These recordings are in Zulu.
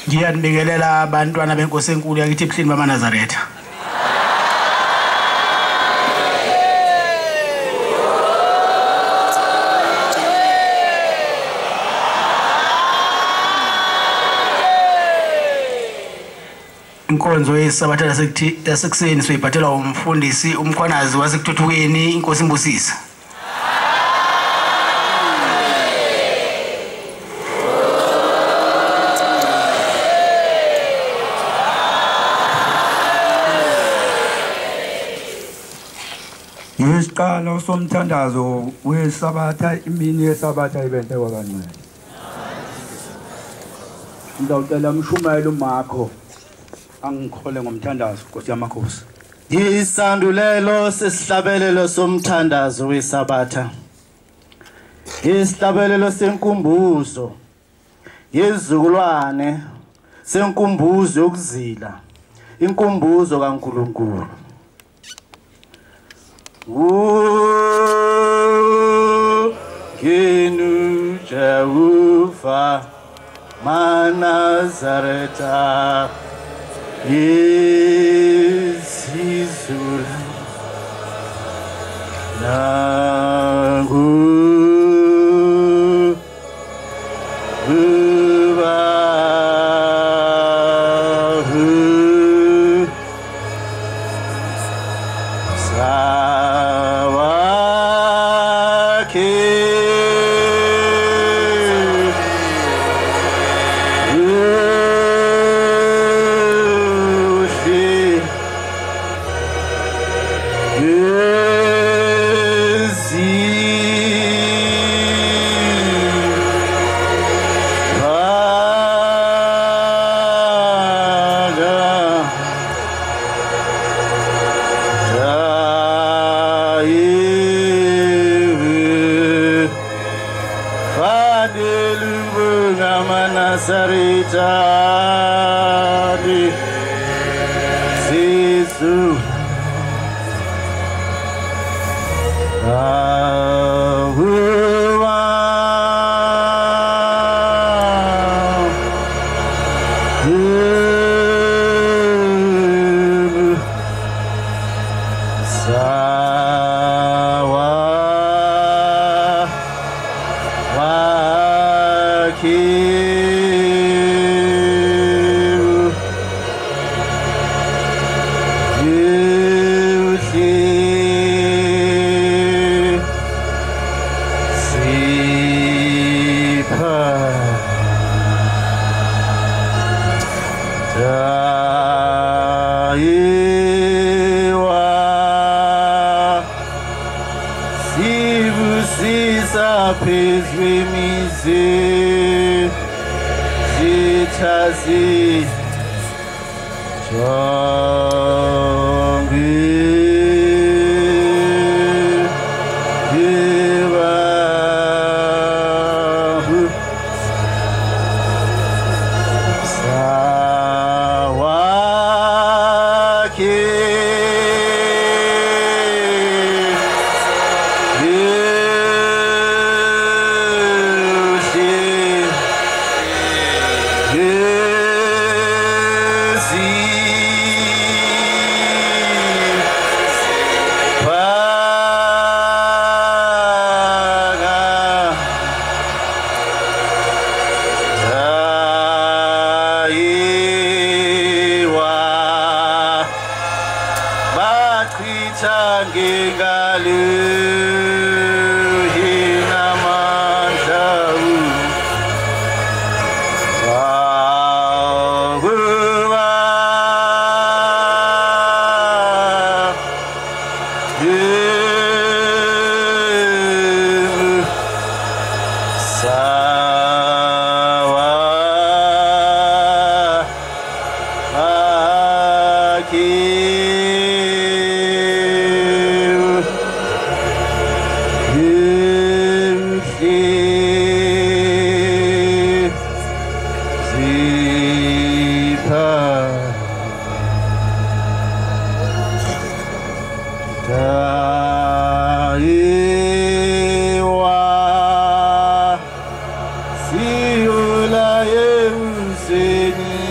Ngiyanibekelela abantwana benkosi enkulu yakithi ebuhleni bamaNazaretha. Inkonzo yesabatha yasekuseni soyiphathelwa umfundisi umkhwanazi wasekuthuthukeni inkosi Mbusisa. Isiqalo somthandazo wesabatha imini yesabatha ibentekwa kancane. Ngizawucela umshumayelo uMakho angikhole ngomthandazo Nkosi yamakhosi. Isandulelo sesihlabelelo somthandazo wesabatha. Isihlabelelo senkumbuzo yezizukulwane senkumbuzo yokuzila. Inkumbuzo kaNkulunkulu. Kenu Jehova Manazaretha Yesizula Nangu Siula Yemseni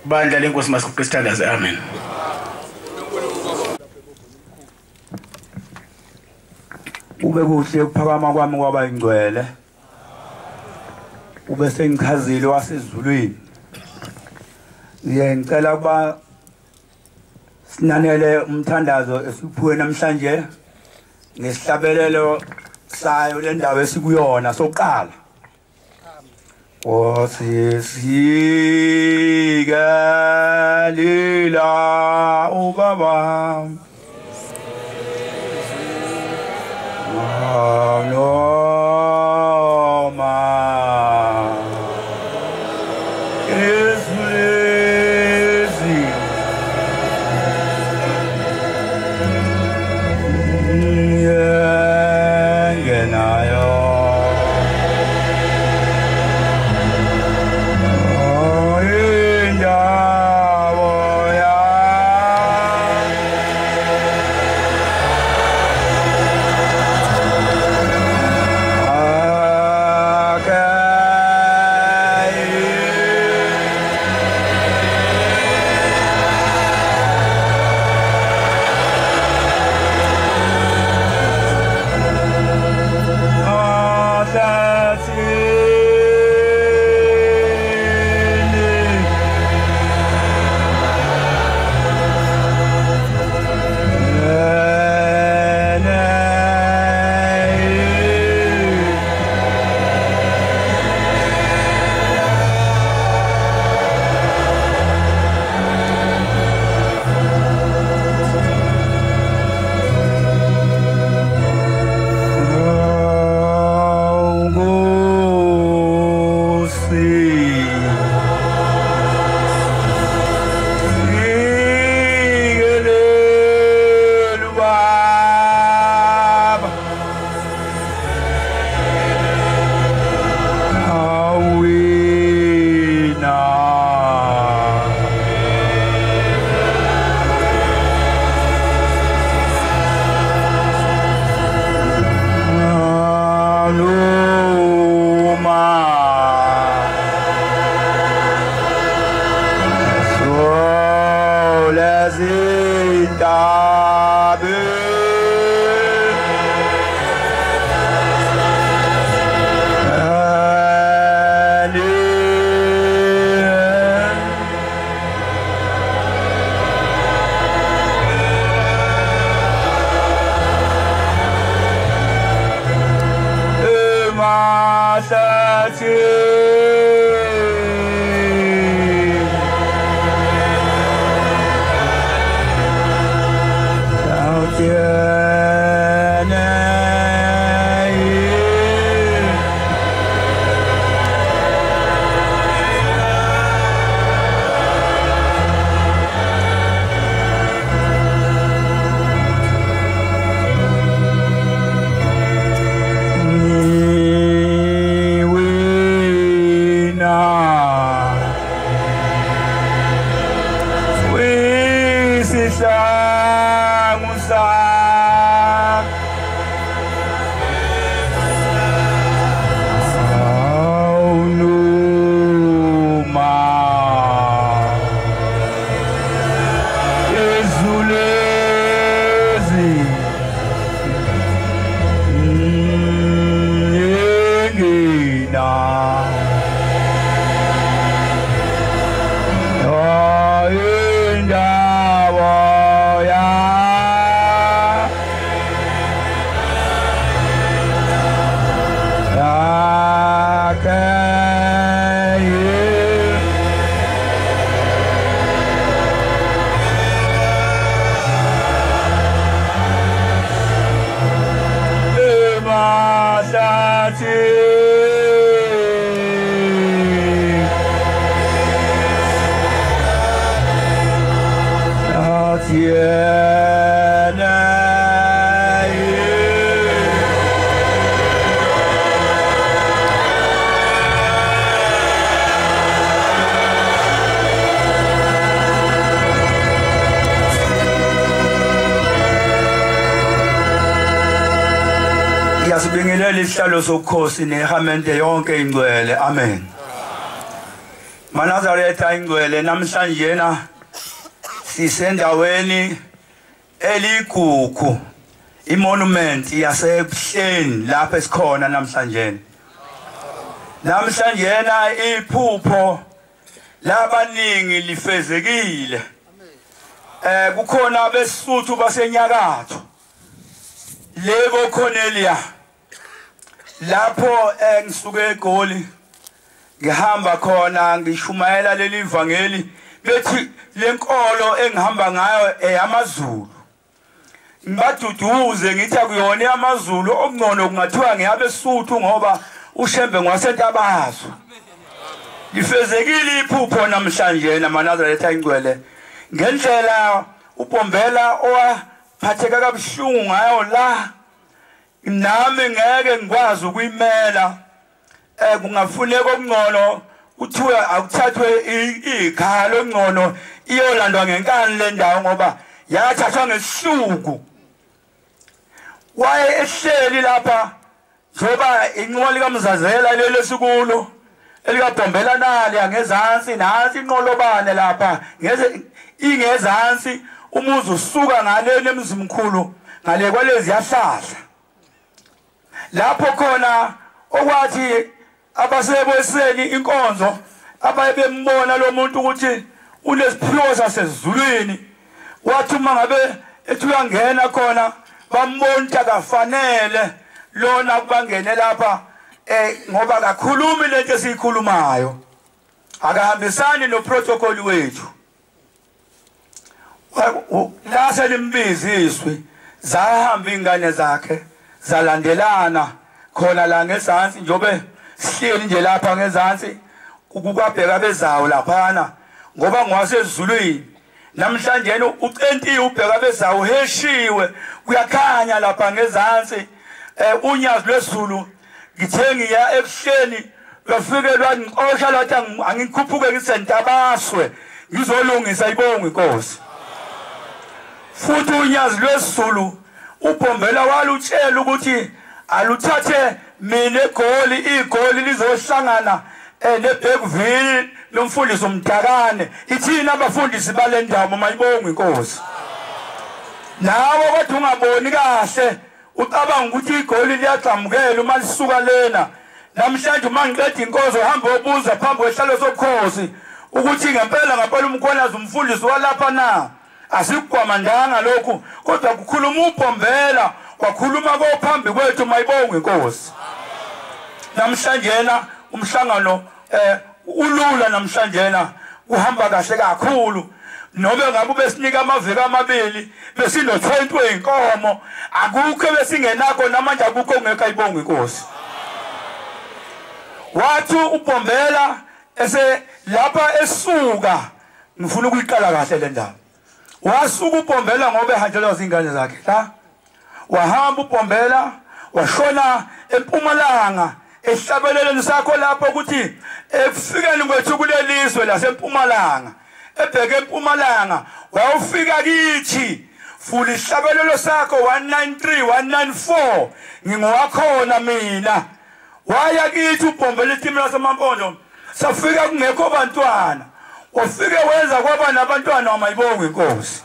Bandla lenkosi masikukristandaze. Amen. Ube kuhle ukuphakama kwami kwaba ingcwele. Ube sengichazile wasezulwini. Ngiyacela kuba sinanele umthandazo esiphuwe namhlanje ngesihlabelelo sayo le ndawo esikuyona soqala. Osisigalila ubaba Noma Esulezi Yengenayo Sibingelela isihlalo sokukhosi nehamente yonke ingcwele. Amen. Manazaretha ingcwele namhlanje na sisendaweni eligugu imonument yasebuhleni lapha esikhona namhlanje. Namhlanje na iphupho labaningi lifezekile. Kukhona abesuthu basenyakatho. Lebo Cornelia lapho ngisuke eGoli ngihamba khona ngishumayela leli ivangeli bethi lenkolo engihamba ngayo eyamaZulu ngibaduduze ngithi akuyona yamaZulu okungcono kungathiwa ngiyabesuthu ngoba ushembe ngwasentabazwe lifezekile iphupho namhlanje naManazaretha ingcwele ngendlela uBombela owaphatheka kabuhlungu ngayo la nami ngeke ngikwazi ukuyimela kungafuneka okungcono uthiwe akuthathwe ikhalo engcono iyolandwa ngenkani le ndawo ngoba yathathwa ngesihluku waye ehleli lapha njoba inqola likaMzazela lelo sikulo elikaBombela nali angezansi nansi inqolobane lapha ingezansi umuzi usuka ngale nemzimkhulu ngale kwalezi yahlahla lapho khona okwathi abaseboseni inkonzo abayebembona lo muntu ukuthi unesiphiwo sasezulwini wathi uma ngabe ethi uyangena khona bambona kafanele lona kubangene lapha ngoba akakhulumi lento esiyikhulumayo akahambisani no protocol wethu lase limbiziswe zahamba ingane zakhe zalandelana khona la ngezansi njobe sihleli nje lapha ngezansi ukubabheka bezawo laphana ngoba ngwasezulwini namhlanje ucentiwe ubheka bezawo heshiwe kuyakhanya lapha ngezansi unyazi lwezulu ngithengiya ebuhleni bafikelwa ngixosha lathi angikhuphuke ngisentabaswe ngizolungisa ibongo inkosi futhi unyazi lwezulu uBombela walutshela ukuthi aluthathe mina igoli lizohlangana neBergville lomfundisi umdakane ithina abafundisi balendawo mayibonga inkosi nawe kodwa ungaboni kahle ucabanga ukuthi igoli liyaqhamukela uma lisuka lena namhlanje uma ngiqeda inkonzo hamba obuza phambi kwehlalo sobukhosi ukuthi ngempela umkhonazi umfundisi walapha na asikugwamandanga lokhu kodwa kukhuluma uBombela kwakhuluma kophambi kwethu mayibonga inkosi namhlanje umhlangano ulula namhlanje na uhamba kahle kakhulu noma ngabe besinika amaviki amabili besino 20 wenkomo akukho besingenakho namanje akukho ngeke ayibonga inkosi wathi uBombela ese lapha esuka ngifuna ukuyiqala kahle le ndaba wasuka uBombela ngoba ehanjelwa izingane zakhe la wahamba uBombela washona eMpumalanga esihlabeleleni sakho lapho ukuthi efikeni kwethu kulelizwe laseMpumalanga ebheke eMpumalanga wawufika kithi full isihlabelelo sakho 193 194 ngingowakhona mina waya kithi uBombela iteam laseMampondo safika kungekho bantwana ufike wenza kwaba nabantwana wamayibonga inkosi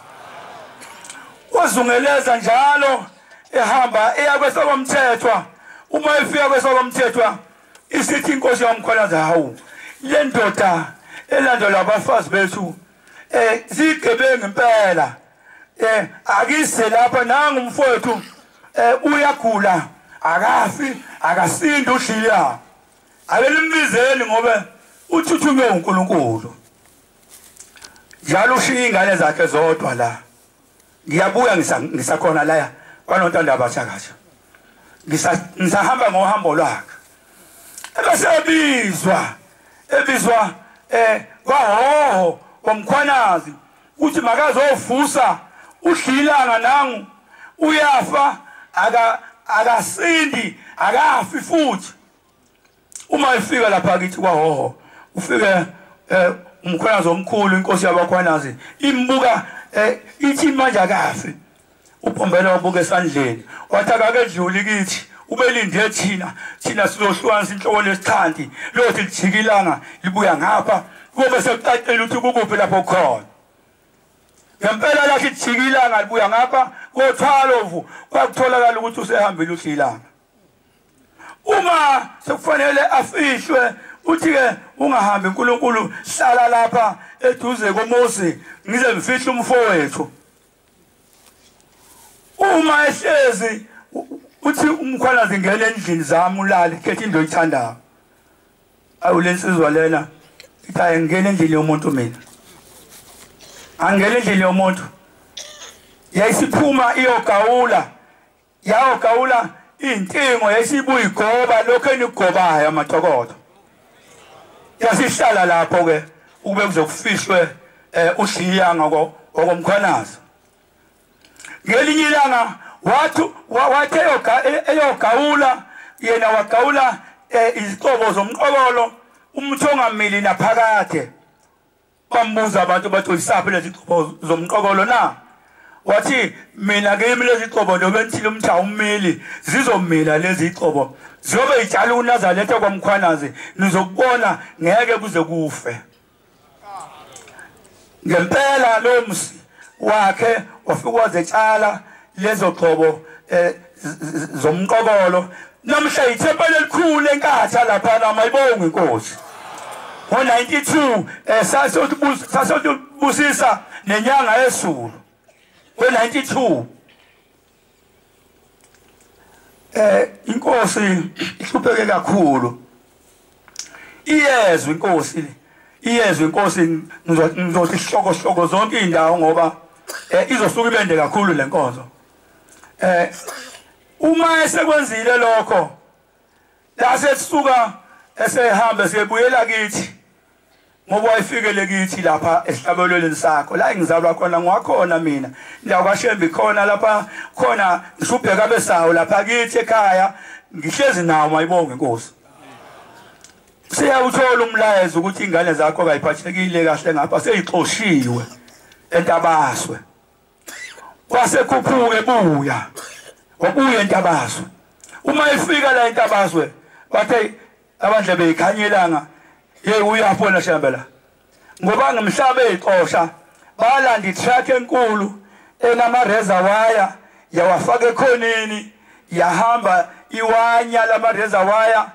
wazungeleza njalo ehamba eya kwesokomthethwa uma efika kwesokomthethwa isithi inkosi yamkhwalaza hawu le ndoda elandela abafazi bethu zigebengu impela akise lapha nanga umfowethu uyagula akafi akasindi ushiya abelimizeni ngoba uthuthunywe uNkulunkulu njalo ushiya ingane zakhe zodwa la ngiyabuya ngisakhona la kwanontanda abasha kahle ngisahamba ngohambo lwakhe ebizwa kwahoho komkhwanazi uthi makazovusa uhlilanga nangu uyafa akasindi akafi futhi uma efika lapha kithi kwahoho ufike umkhwanazi omkhulu inkosi yabakhwanazi imbuka ithi manje akafi uBombela wabuka esandleni wathi akakedluli kithi ubelinde thina sizohlukanisa inhloko lesithandi lothi lijikilanga libuya ngapha kube sekucacela ukuthi kukuphi lapho khona ngempela lathi lijikilanga libuya ngapha kothwalovu kwakutholakala ukuthi usehambile uhlilanga uma sekufanele afihlwe uthi ke ungahambi uNkulunkulu hlala lapha eduze koMose ngize ngifihle umfowethu uma ehlezi uthi umkhwanazi ngene endlini zami ulale khetha into oyithandayo awulensizwa lena ithi ayingene endlini yomuntu mina angene endlini yomuntu yayisiphuma iyogawula intingo yayisibuya igoba lokho enigobayo amatokodo yasihlala lapho ke ukube kuzokufihlwe uhliyanga ngokomkhwanazi ngelinye ilanga wathi eyogawula yena wagawula izicobo zomqokolo umthongamili naphakade bambuza abantu bathi isaphi lezi zicobo zomqokolo na wathi mina kimi lezi zicobo nobenzile umtha ummeli zizomila lezi zicobo ziyobe ijala uNazaretha kwamkhwanazi nizokubona ngeke kuze kufe ngempela lo msi wakhe wafika wazetshala lezo qobo zomqokolo namhla ithempeli elikhulu enkatha lapha namayibonga inkosi ngo92 sasotubusisa nenyanga yesulu ngo92 inkosi ihlupheke kakhulu iyezwe inkosi ngizothi hloko zonke indawo ngoba izosuka ibende kakhulu lenkonzo uma esekwenzile lokho lase sisuka esehamba siyebuyela kithi ngoba wayifikele kithi lapha esihlabeleleni sakho la engizalwa khona ngwakhona mina ndawo kaShembe khona lapha khona ngishubheka besawo lapha kithi ekhaya ngihlezi nawo mayibonga inkosi siyawuthola umlayezo ukuthi ingane zakho kayiphathekile kahle ngapha seyixoshiwe entabaswe kwasekhuphuke wabuya entabaswe uma ifika la entabaswe bathe abandle beyikhanyelanga uyapona Shembe la ngoba ngimhlabe ezixosha balanda itruck enkulu enamareza waya yawafaka ekhoneni yahamba iwanya lamareza waya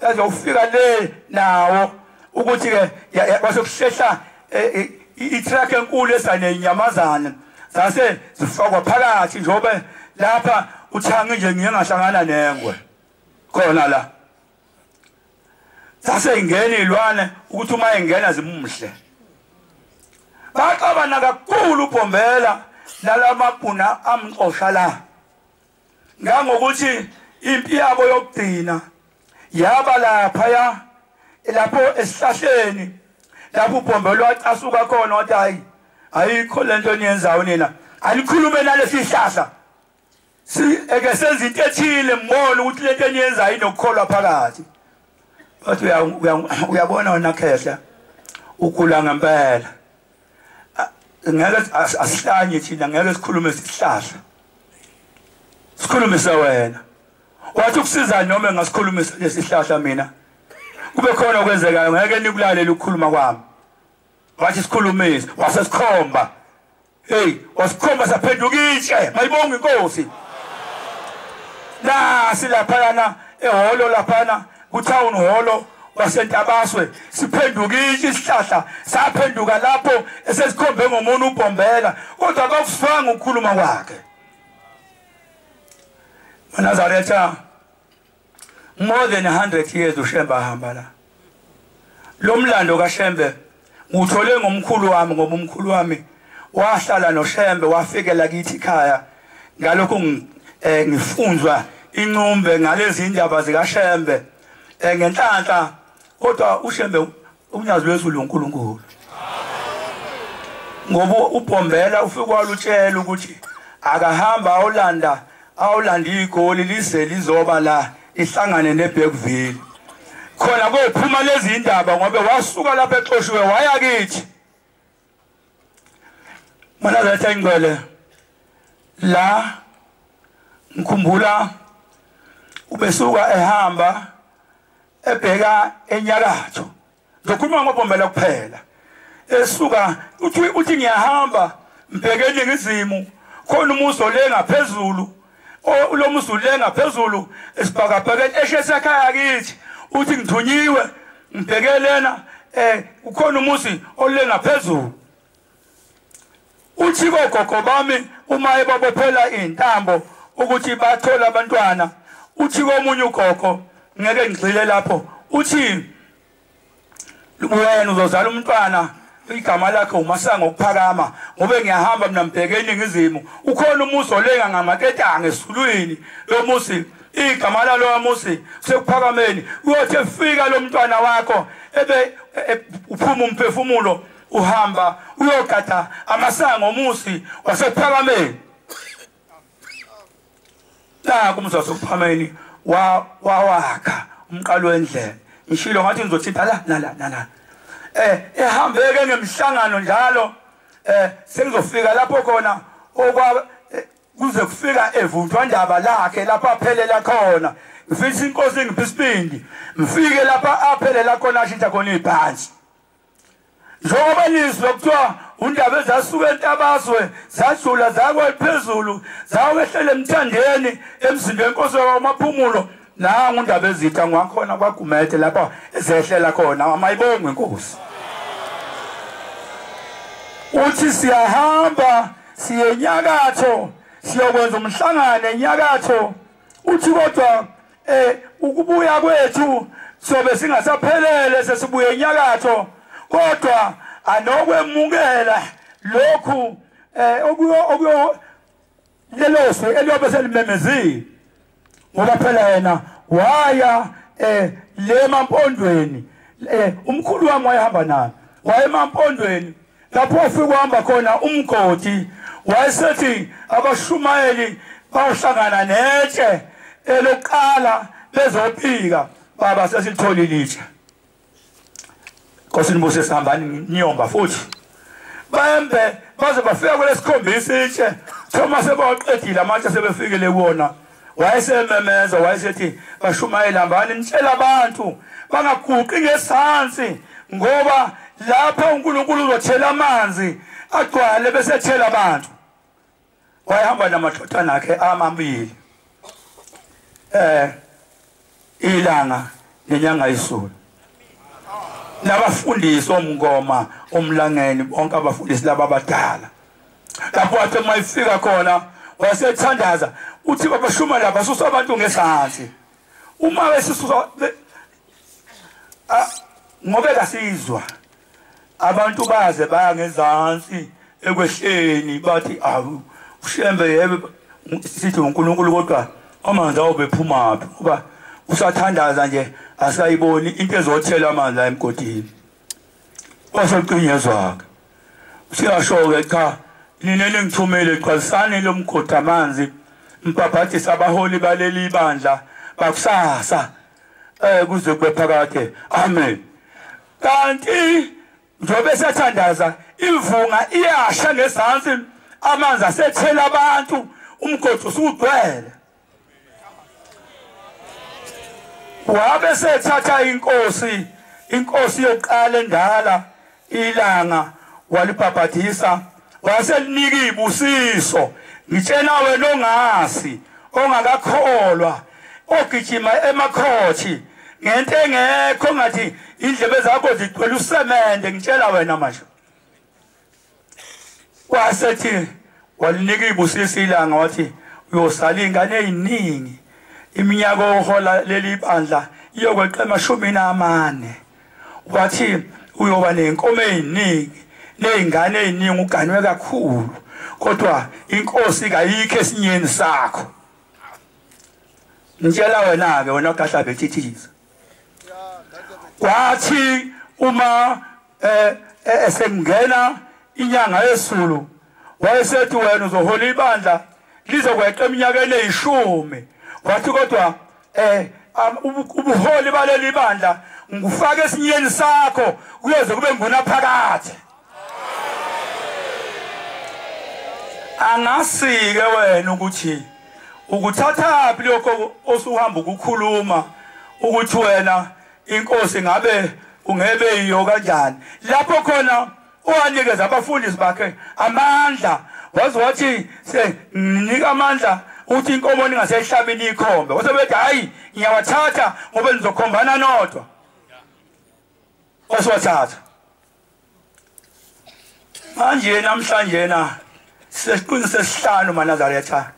yazofika le nawo ukuthi ke wasokushehla itruck enkulu esanenyamazana sase zifakwa phakathi njobe lapha uthangi nje ngiyengahlangana nengwe khona la sase ingena ilwane ukuthi uma engena zimumhle baxabana kakhulu uBhombela nalamabhuna amxosha la ngokuthi impi yabo yokugcina yaba lapha lapho esihlahleni lapho uBhombela wacasuka khona wathi hayi ayikho lento niyenzayo nina alikhulume nalesi sihlahla eke senza into ethile mbona ukuthi lento eniyenzayo inokukholwa phakathi bathi uyabona wena Khehla ukhula ngempela ngeke asihlanye thina ngeke sikhulume isihlahla sikhulume sewena wathi ukusiza noma ngasikhulumisa lesihlahla mina kube khona okwenzekayo ngeke nikulalela ukukhuluma kwami wathi sikhulumise wasesikhomba hey wasikhomba saphenduka itshe mayibonga inkosi la silaphana ehholo laphana kutown hall wasentabaswe siphenduka isihlahla saphenduka lapho esesikhombe ngomuntu uBhombela kodwa akufanga ukukhuluma kwakhe Nazaretha more than 100 years uShembe ahamba la lo mlando kaShembe ngithole ngomkhulu wami ngoba umkhulu wami wahlala noShembe wafikela kithi ekhaya ngalokho ngifunzwa incumbe ngalezi indaba zikaShembe ngenhlanhla kodwa uShembe unyazi lwezulu uNkulunkulu ngoba uBhombela ufike walutshela ukuthi akahamba awulanda igoli lize lizoba la ihlangane neBergville khona kophuma lezi indaba ngoba wasuka lapha exoshiwe waya kithi mana zatha ingcwele la ngikhumbula ubesuka ehamba ebheka enyakatho ngizokhuluma ngoBhombela kuphela esuka uthi ngiyahamba mbheke eningizimu khona umuso le ngaphezulu lo muso le ngaphezulu esibhakabheke eshesekhaya kithi uthi ngithunyiwe ngibheke lena ukhona umusi ole ngaphezulu uthi kogogo bami uma ebabophela intambo ukuthi bathola abantwana uthi komunye ugogo ngeke ngigxile lapho uthi wena uzozala umntwana igama lakhe uMasango ukuphakama ngobe ngiyahamba mina mbheke eningizimu ukhona umuso lenga ngamaketanga esulwini lo musi igama lalo musi sekuphakameni uyothi efika lo mntwana wakho ebe uphuma umphefumulo uhamba uyogada amasango omusi wasephakameni la kumzwa sokuphameni wawakha umqalo wendlela ngishilo ngathi ngizothinta la ehambeke ngemhlangano njalo sengizofika lapho khona okwa kuze kufika evuthwa ndaba lakhe lapha aphelela khona ngifisa inkosi ngiphisibindi ngifike lapha aphelela khona ashintsha khona ibhansi njengoba nizwe kuthiwa undaba ezasuka entabaswe zadlula zakwe phezulu zawehlela emthandeni emzindweni enkosi wamaphumulo nangu undaba ezitha ngakhona kwaGumede lapha ezehlela khona amayibonge inkosi uthi siyahamba siyenyakatho siyokwenza umhlangano enyakatho uthi kodwa ukubuya kwethu sobe singasaphelele sesibuye enyakatho kodwa anokwemukela lokhu okuyo leloswe eliyobe selimemezile ngoba phela yena waya le emampondweni umkhulu wami wayehamba nami waye emampondweni lapho ufike uhamba khona umgodi wayesethi abashumayeli bayohlangana netshe elokuqala bezophika baba sesilitholile itshe Nkosini Mbusi sihambani niyomba futhi bambe baze bafika kulesikhombisa itshe Thomas ebaqedile amatshe sebefikele kuona wayesememeza wayesethi bashumayela hambani nitshela abantu bangaguqi ngesansi ngoba lapha uNkulunkulu uzothela amanzi agcwale bese ethela abantu wayehamba namathotana akhe amabili ilanga nenyanga isulu nabafundisi omngoma omlangeni bonke abafundisi laba abadala lapho athi mayifika khona wasethandaza uthi babashuma laba susa abantu ngesansi uma besisusa ngobe kasizwa abantu baze baya ngezansi ekwehleni bathi awu ushembe yebe sithi uNkulunkulu kodwa amanzi awube phuma phi kuba usathandaza nje asayiboni into ezothela amanzi la emgodini waseqinyezwaka siyasho-ke cha ninene ngithumele qalisane lomgodi amanzi mpaphathi sabaholi baleli bandla bakusasa kuze kube phakade amen kanti njobe sathandaza imvunga iyasha ngezansi amanzi asethela abantu umgodi usugcwele wabe sethatha inkosi yokuqala endala ilanga walipaphathisa waselinika ibusiso ngitshela wena ongasi ongakakholwa ogijima emakhothi ngento engekho ngathi indlebe zakho zigcwele usemende ngitshela wena manje wasethi walinika ibusiso ilanga wathi uyosala ingane eziningi iminyaka ohola leli bandla iyokweqa 40 wathi uyoba nenkomo eziningi nezingane eziningi uganwe kakhulu kodwa inkosi kayikho esinyeni sakho ngitshela wena ke wena ogahla bethithiza wathi uma esengena inyanga yesulu wayesethi wena uzohola ibandla lizokweqa eminyakeni 10 wathi kodwa ubuholi baleli bandla ngufake esinyeni sakho kuyoze kube nguna phakathi angasike wena ukuthi ukuthatha phi lokho osuhamba ukukhuluma ukuthi wena inkosi ngabe ungebe yiyo kanjani lapho khona owanikeza abafundisi bakhe amandla wathi nginika amandla uthi inkomo ningasehlabeni ikhombe wasebethi hayi ngiyawathatha ngoba nizokhombana nodwa oswathatha manje namhlanje sesiqinise 5 maNazaretha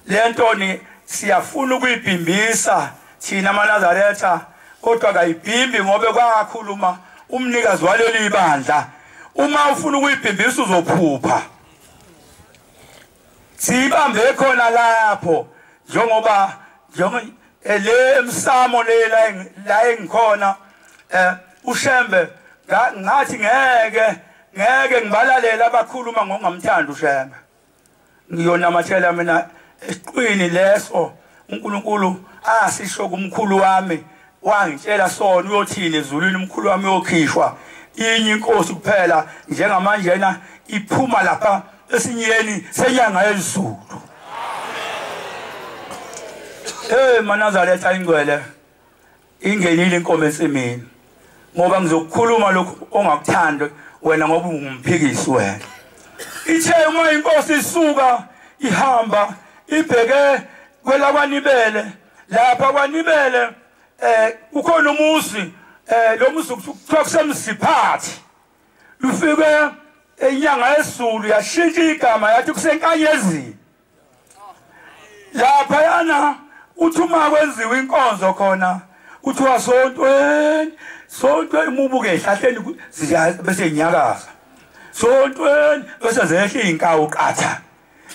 lento ni siyafuna ukuyibhimbisa thina maNazaretha kodwa kayibhimbi ngobe kwakhuluma umnikazi waleli bandla uma ufuna ukuyibhimbisa uzophupha sibambe khona lapho njengoba le emsamo la engikhona ushembe ngathi ngeke ngibalalela abakhuluma ngongamthanda ushembe ngiyonamathela mina esiqwini leso uNkulunkulu asisho kumkhulu wami wangitshela sona uyothini ezulwini umkhulu wami yokhishwa inye inkosi kuphela njengamanje iphuma lapha esinyeni senyanga yezulu maNazaretha ingcwele ingenile inkomo ensimini ngoba ngizokukhuluma lokho ongakuthanda wena ngoba ungumphikisi wena ithe uma inkosi isuka ihamba ibheke kwelakwanibele lapha kwanibele ukhona umuzi lo muzi kuthiwa kusemsiphathi lufike inyanga yesulu yashintsha igama yathi kusenkanyezini lapha yana uthi uma kwenziwa inkonzo khona kuthiwa sontweni umubuke ehlahleni bese inyakaza sontweni bese zehle inkawu qatha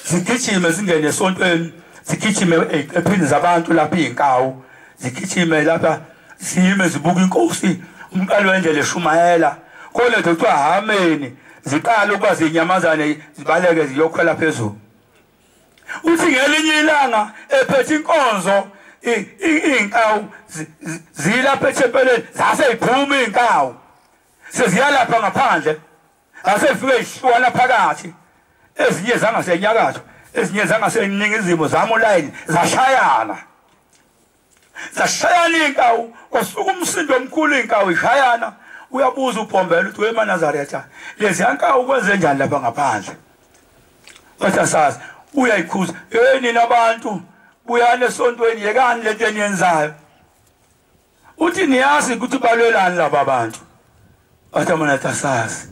zigijime zingene esontweni zigijime ephini zabantu lapha inkawu zigijime lapha siyime zibuka inkosi umqali wendlela eshumayela kolethe kuthiwa ameni ziqala ukuba zinyamazane zibaleke ziyokhwela phezulu uthi ngelinye ilanga ephethe inkonzo inkawu zilapha ethempeleni zaseyiphuma inkawu seziyalapha ngaphandle asefike ihluwana phakathi ezinye zangasenyakatho ezinye zangaseningizimu zamolayini zashayana inkawu kwasuka umsindo omkhulu inkawu ishayana uyabuza uBhombela uthi weMaNazaretha lezi yankawu kwenze njani lapha ngaphandle wathi asazi uyayikhuza nina abantu buyane esontweni yekani lento eniyenzayo uthi niyazi ukuthi balwelani laba abantu wathi mina asazi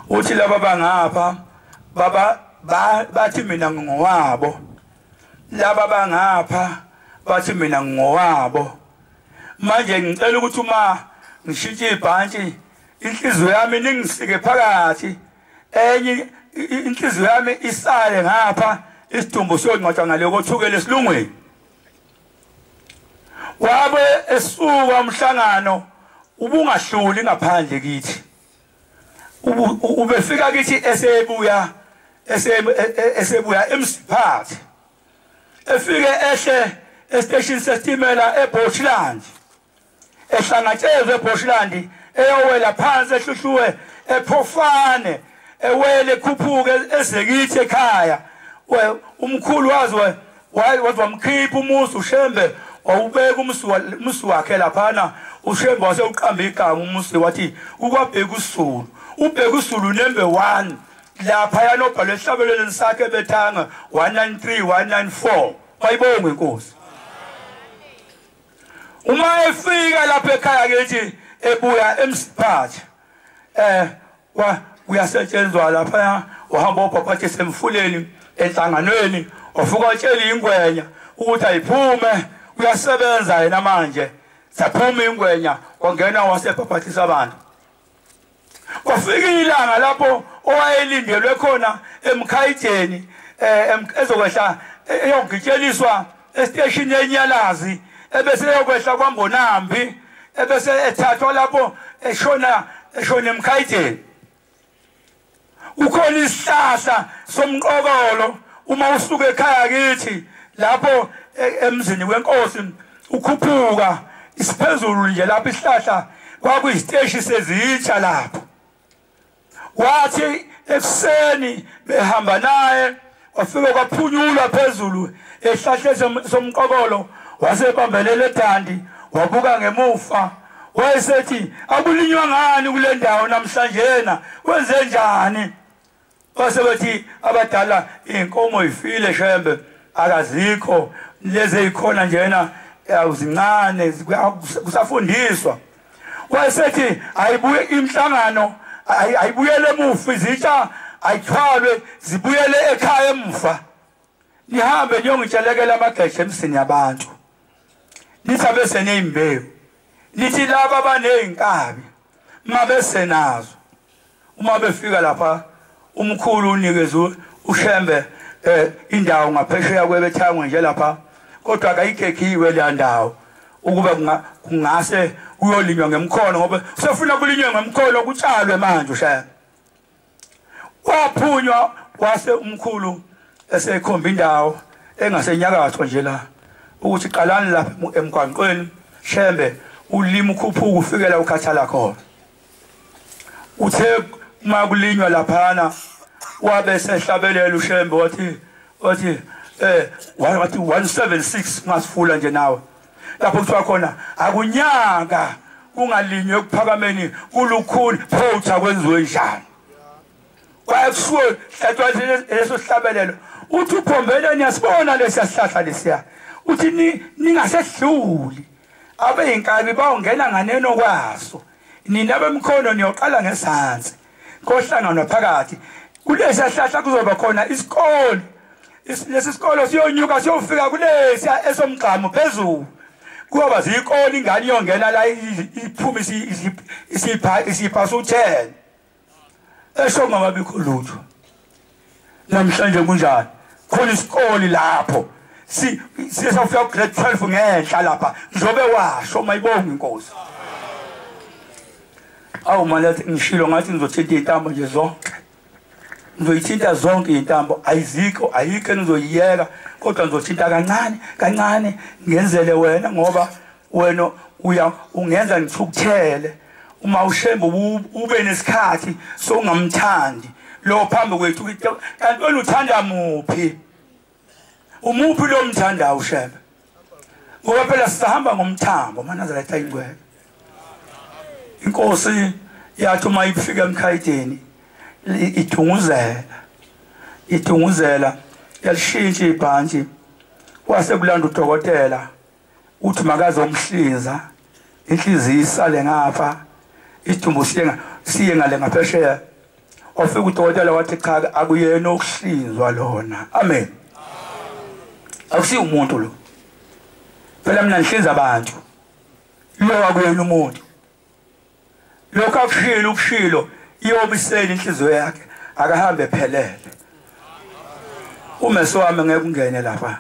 uthi laba bangapha bathi mina ngowabo laba bangapha bathi mina ngowabo manje ngicela ukuthi uma ngishintshe ibhantshi inhliziyo yami ningisike phakathi enye inhliziyo yami isale ngapha isidumbu siyongcwatshwa ngale kothukela esilungweni wabe esuka umhlangano ubungahluli ngaphandle kithi ubefika kithi esebuya eMsiphathi efike ehle estation sesitimela eBoshland ehlangatshezwe eBoshland eyowela phansi ehluhluwe ephofane ewele ekhuphuke ezekithi ekhaya umkhulu wazwamkhipha umusi uShembe wawubeka umusi wakhe laphana uShembe waseuqamba igama umusi wathi ukwabheka uSulu ubheka uSulu number 1 lapha yanobhalwe ehlabelweni sakhe bethanga 193 194 bayibonga inkosi uma efika lapha ekhaya kethi ebuya eMsiphathi uyasetshenzwa lapha uhamba opaphathe semfuleni enhlanganweni ofuka utshela ingwenya ukuthi ayiphume uyasebenza yena manje saphuma ingwenya kwangena wasepaphathisa abantu kwafika ilanga lapho owayelindelwe khona eMkhayijeni ezokwehla eyongitsheliswa estation eNyalazi ebese yokwehla kwaMbonambi ebese ethathwa lapho eshona eMkhayijeni ukhona isihlahla somqokolo uma usuka ekhaya kithi lapho emzini wenkosi ukhuphuka isiphezulu nje lapho isihlahla kwakuyisiteshi sezitsha lapho wathi ekuseni behamba naye wafika kwaphunyulwa phezulu esihlahleni somqokolo wasebambelela eDandi wabuka ngemuva wayesethi akulinywa ngani kule ndawo namhlanje na wenze njani basebethi abadala inkomo ifile Shembe akazikho lezi ezikhona njena azincane kusafundiswa wayesethi ayibuye imhlangano ayibuyele emuva izitsha ayithwalwe zibuyele ekhaya emuva nihambe niyongitshelekela amageshe emsini yabantu nithi abeseneyimbewu nithi laba abaneyinkabi mabese nazo uma befika lapha umkhulu unikezwe uShembe indawo ngaphesheya kwebethangwe nje lapha kodwa akayikekhiwe le ndawo ukuba kungase uyolinywa ngemkhono ngoba usefuna kulinywe ngemkhono kutshalwe manje uShembe waphunywa wase umkhulu esekhomba indawo engasenyakatho nje la ukuthi qalani lapha emgwaqweni Shembe ulimi ukhuphuka ufikela ukhathala khona uthe uma kulinywa laphana wabe sehlabelela uShembe wathi 176 ngasifula nje nawe lapho kuthiwa khona akunyaka kungalinywe kuphakameni kulukhuni photha kwenziwe njani kwakusuwe hlatshwa leso sihlabelelo uthi uphombele niyasibona lesihlahla lesiya uthi ningasedluli abe inkabi bawungena nganeno kwaso nina bemkhono niyoqala ngesansi kohlangano phakathi kulesi sihlahla kuzoba khona isikole lesi sikole siyonyuka siyofika kulesi esomgqamo phezulu kuba zikole ingane yongena la iphuma isipha su10 esho ngababikho lutho namhlanje kunjani khona isikole lapho sisafika grade 12 ngenhla lapha njobe washo mayibonga inkosi awu manje ngishilo ngathi ngizothinta intambo nje zonke ngizoyithinta zonke intambo ayizikho ayikho engizoyiyeka kodwa ngizothinta kancane ngenzele wena ngoba wena ungenza ngithukuthele uma uShembe ube nesikhathi songamthandi lo phambi kwethu kanti wena uthanda muphi umuphi lo mthanda uShembe ngoba phela sihamba ngomthambo manazaletha ingwebe inkosi yathi uma ifika eMkhayijeni ithunguzela yalishintsha ibhantshi wase kulanda udokotela uthi makazomhlinza inhliziyo isale ngapha isidumbu siye ngale ngaphesheya wafika udokotela wathi cha akuyena okuhlinzwa lona amen akusiyo umuntu lo phela mina ngihlinza abantu lo akuyena umuntu lokho akushilo iyobisela inhliziyo yakhe akahambe phelele umeso wami ngeke ungene lapha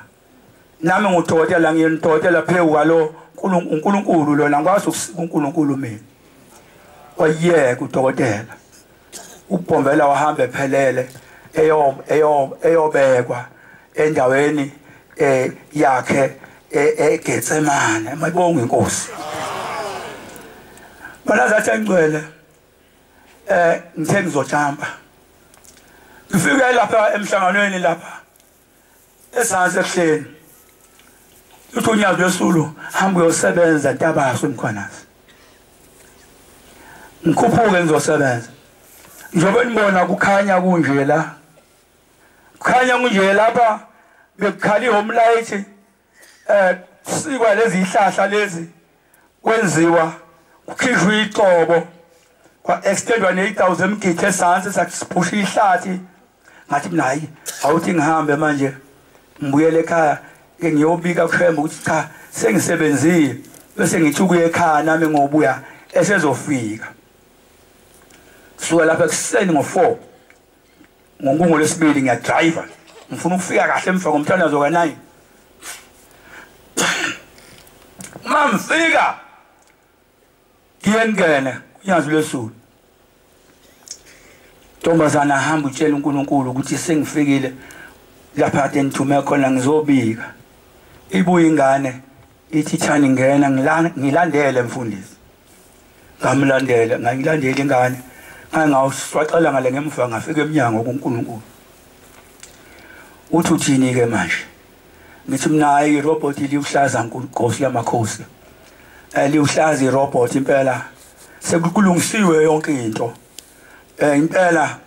nami ngudokotela ngiyintotela phezu kwalo uNkulunkulu lona ngikwazi ukusika uNkulunkulu mina wayeke udokotela ubhombela wahambe phelele eyobekwa endaweni yakhe eGetsemane mayibonge inkosi balazathi angcwele ngithe ngizojamba ngifike lapha emhlanganweni lapha esansi ehleni uthi uNyazi lweSulu hamba uyosebenza Ntabaso eMkhwanazi ngikhuphuke ngizosebenza njobe nibona kukhanya kunje la kukhanya kunje lapha bekukhali home light sikwa lezi ihlahla lezi kwenziwa kukhishwa icobo kwa extendwa ne8000 mgithe esansi sakuphusha ihlathi ngathi mina hayi awuthi ngihambe manje ngibuyele ekhaya ngiyobika kushemba ukuthi cha sengisebenzile bese ngithi ukuye ekhaya nami ngobuya esezofika suka lapha ekuseni ngo4 ngokungu lesibili ngiya driver ngifuna ukufika kahle emva komthandazo ka9 mamfika ngiyengene uNyazi lweSulu Ntombazana hamba utshela uNkulunkulu ukuthi sengifikile lapha enithume khona ngizobika ibuye ingane ithi thani ngena ngilandele mfundisi ngamlandela ngilandele ingane ngawuswaqela ngale ngemva ngafika eminyango kuNkulunkulu uthi uthini ke manje ngithi mina hayi irobot liuhlaza Nkosi yamakhosi liuhlaza irobot impela sekulungisiwe yonke into impela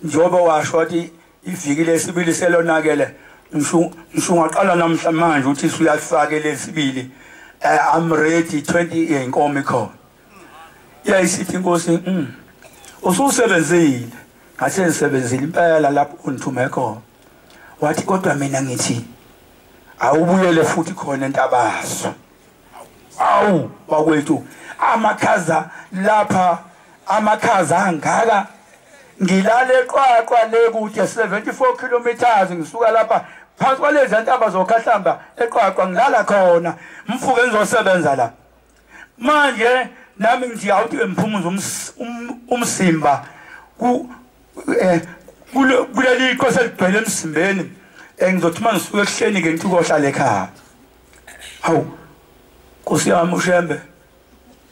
njoba washo ukuthi iviki lesibili selonakele ngishungaqala namhla manje uthi usuyafaka lesibili I'm ready 20 inkomo ikhona yayisithi inkosi ususebenzile ngathi ngisebenzile impela lapho unithume khona wathi kodwa mina ngithi awubuyele futhi khona eNtabaso awu bakwethu amakhaza lapha amakhaza angaka ngilale eqwaqwa lekude 74 kilometers ngisuka lapha phansi kwalezi ntaba zokhahlamba eqwaqwa ngilala khona mfuke ngizosebenza la manje nami ngithi awuthi emphumuza umsimba kuleli iqosa ligcwele emsimbeni ngizothuma ngisuke ehleni ke ngithi kohlala ekhaya hawu Nkosi yami ushembe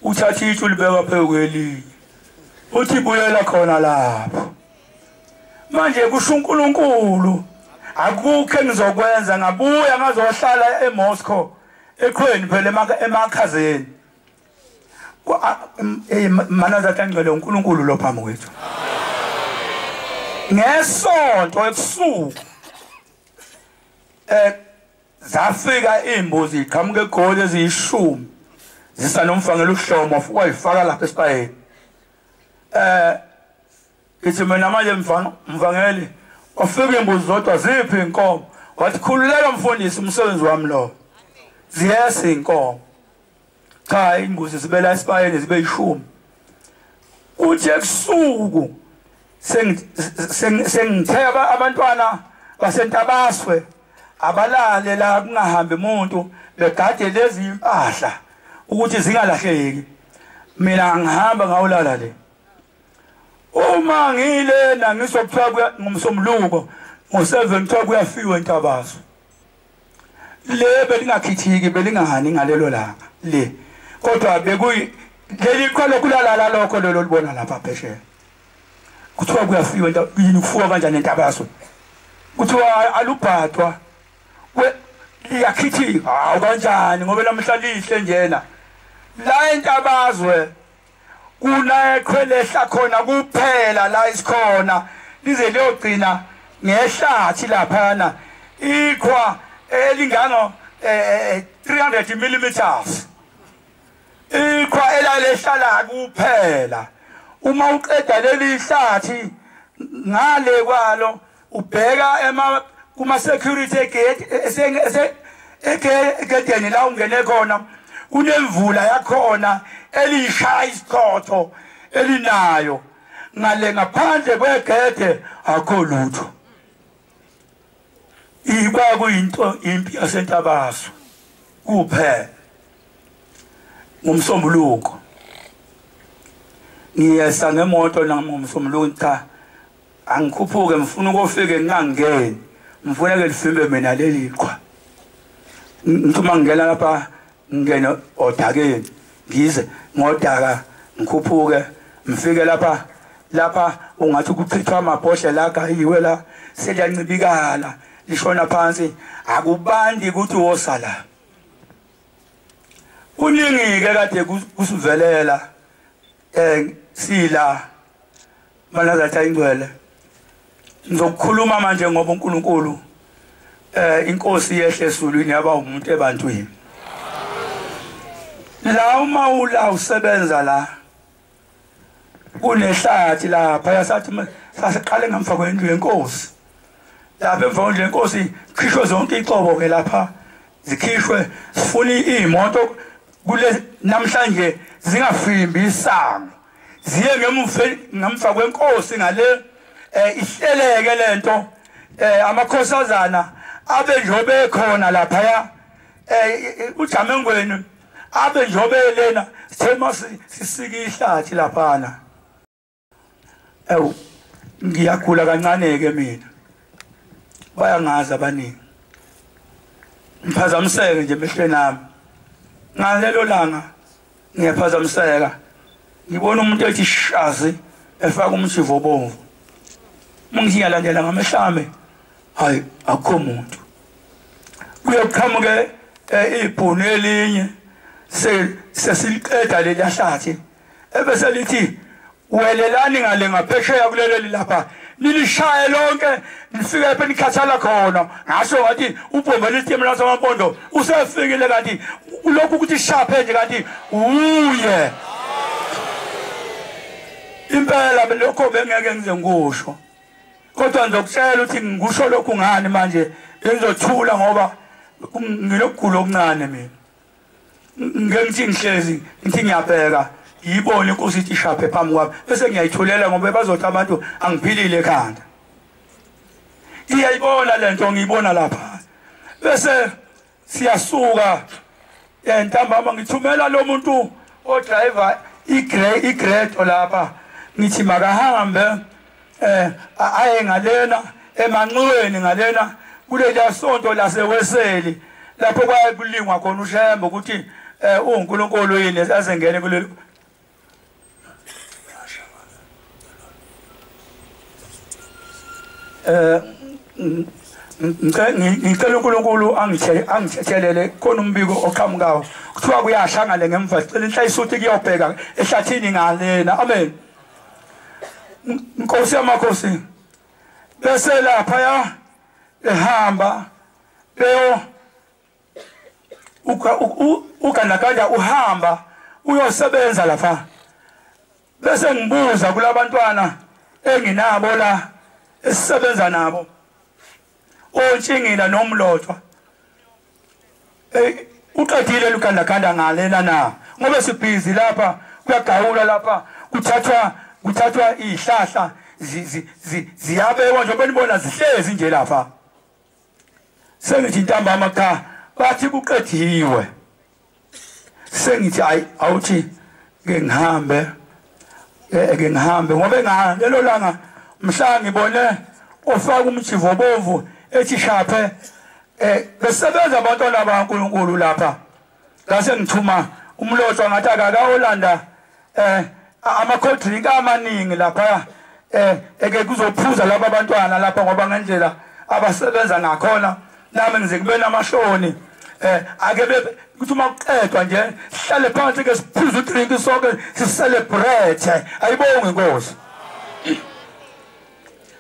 uthatha itshu libeka phezu kweli uthi buyela khona lapho manje kusho uNkulunkulu akukho engizokwenza ngabuya ngazohlala eMoscow eqhweni phela emakhazeni mana zathangcwele uNkulunkulu lo phambi kwethu ngesonto ebusuku zafika imbuzi iqhamuke egoli eziyishumi zisanomfangela uHlomo futhi wayifaka lapha esipayeni ithi mina manje mvangeli ofika imbuzi zodwa ziphi inkomo wathi khululeka mfundisi umsebenzi wami lo ziyesa inkomo cha imbuzi zibela esipayeni zibe yishumi uthi ebusuku sengitheba abantwana baseNtabaswe abalale la kungahambi umuntu begade lezi impahla ukuthi zingalahleki mina ngihamba ngawulala le uma ngile na ngisokuthiwa ngumsomluko ngo7 kuthiwa kuyafiwa eNtabaso le belingakhithiki belingahani ngalelo langa le kodwa bekuyi leli qolo kulala lokho lelo libona lapha phesheya kuthiwa kuyafiwa yini kufuwa kanjani eNtabaso kuthiwa alubhathwa liyakhithika hawu kanjani ngoba namhlanje lihle njena la eNtabazwe kuna eqhwelehla khona kuphela la isikhona lize liyogcina ngehlathi laphana iqhwa elingano 300 mm iqhwa elalehlala kuphela uma uqeda leli hlathi ngale kwalo ubheka kuma security gate egedeni la ungene khona kunemvula yakhona elishaya isiqotho elinayo ngale ngaphandle kwegede akho lutho iba kuyinto impi yaseNtabaso kuphela ngomsombuluko ngiyesa ngemoto ngomsombuluko cha angikhuphuke ngifuna ukufika ngingangeni ngifuna ke lifimbe mina leli qhwa ngithuma ngingena lapha ngene odakeni ngize ngodaka ngikhuphuke ngifike lapha ungathi kuchithwa amabhodle la kayiwe la seliyancibikala lishona phansi akubandi ukuthi wosala uningi ke kade kusivelela sila manazatha ingcwele ngizokukhuluma manje ngoba uNkulunkulu inkosi yehle esulwini yaba umuntu ebantwini la uma usebenza la kunehlathi lapha yasathi sasiqale ngamva kwendlu yenkosi lapha emva kwendlu yenkosi khishwe zonke ixobo ke lapha zikhishwe sifuna imoto kule namhlanje zingafimbi isango ziye ngemva kwenkosi ngale ihleleke lento amakhosazana abe njobe khona lapha uJamengweni abe njobe lena sithema sisika ihlathi laphana ngiyagula kancane ke mina bayangazi abaningi ngiphazamiseke nje emehlweni nami ngalelo langa ngiyaphazamiseka ngibona umuntu ethi shazi efaka umshivo obomvu mungiyalandela ngamehlame hayi akho umuntu kuyoqhamuke ibhunu elinye sesiliqeda leli hlathi ebese lithi welelani ngale ngaphesheya kuleli lapha nilishaye lonke nifike lapha nikhathala khona ngasho ngathi ubhomba lesitima lasamampondo usefikile kanti lokhu ukuthi shaphe nje kanti uye impela lokho bengeke ngize ngisho kodwa ngizokutshela ukuthi ngisho lokhu ngani manje engizothula ngoba nginokugula okuncane mina ngithi ngihlezi ngithi ngiyabheka yibona inkosi ithi shaphe phambi kwami bese ngiyayithulela ngoba bazothi abantu angiphilile ekhanda iyayibona lento ngiyibona lapha bese siyasuka ntambama ngithumela lo muntu odriver igreto lapha ngithi makahambe aye ngalena emanxiweni ngalena kuleli sonto laseweseli lapho kwakulingwa khona ushembe ukuthi uNkulunkulu yini asengene kuleli ngicela uNkulunkulu angithethelele khona umbiko oqhamukayo kuthiwa kuyahlangana ngemva cela inhlayisuthi kuyobheka ehlathini ngalena amen inkosi yamakhosi bese lapha ehamba leyo ugandaganda uhamba uyosebenza lapha bese ngibuza kulabantwana enginabo la esisebenza nabo ontshingila nomlothwa uqedile lugandaganda ngalena na ngoba sibhizi lapha kuyagawula lapha kuthathwa ihlahla ziyabekwa njengoba nibona zihlezi nje lapha sengithi ntambama cha bathi kuqediwe sengithi hayi awuthi ngihambe ngoba ngalelo langa mhla ngibone ofaka umjivo obomvu ethi shaphe besebenza abantwana baNkulunkulu lapha ngase ngithuma umlothwa ngathi akakawolanda ama-cold drink amaningi lapha eke kuzophuza laba abantwana lapha ngoba ngendlela abasebenza ngakhona nami ngize kube namashoni ake kuthi uma kuqedwa nje sihlale phansi ke siphuze udrink sonke sicelebrate ayibonge inkosi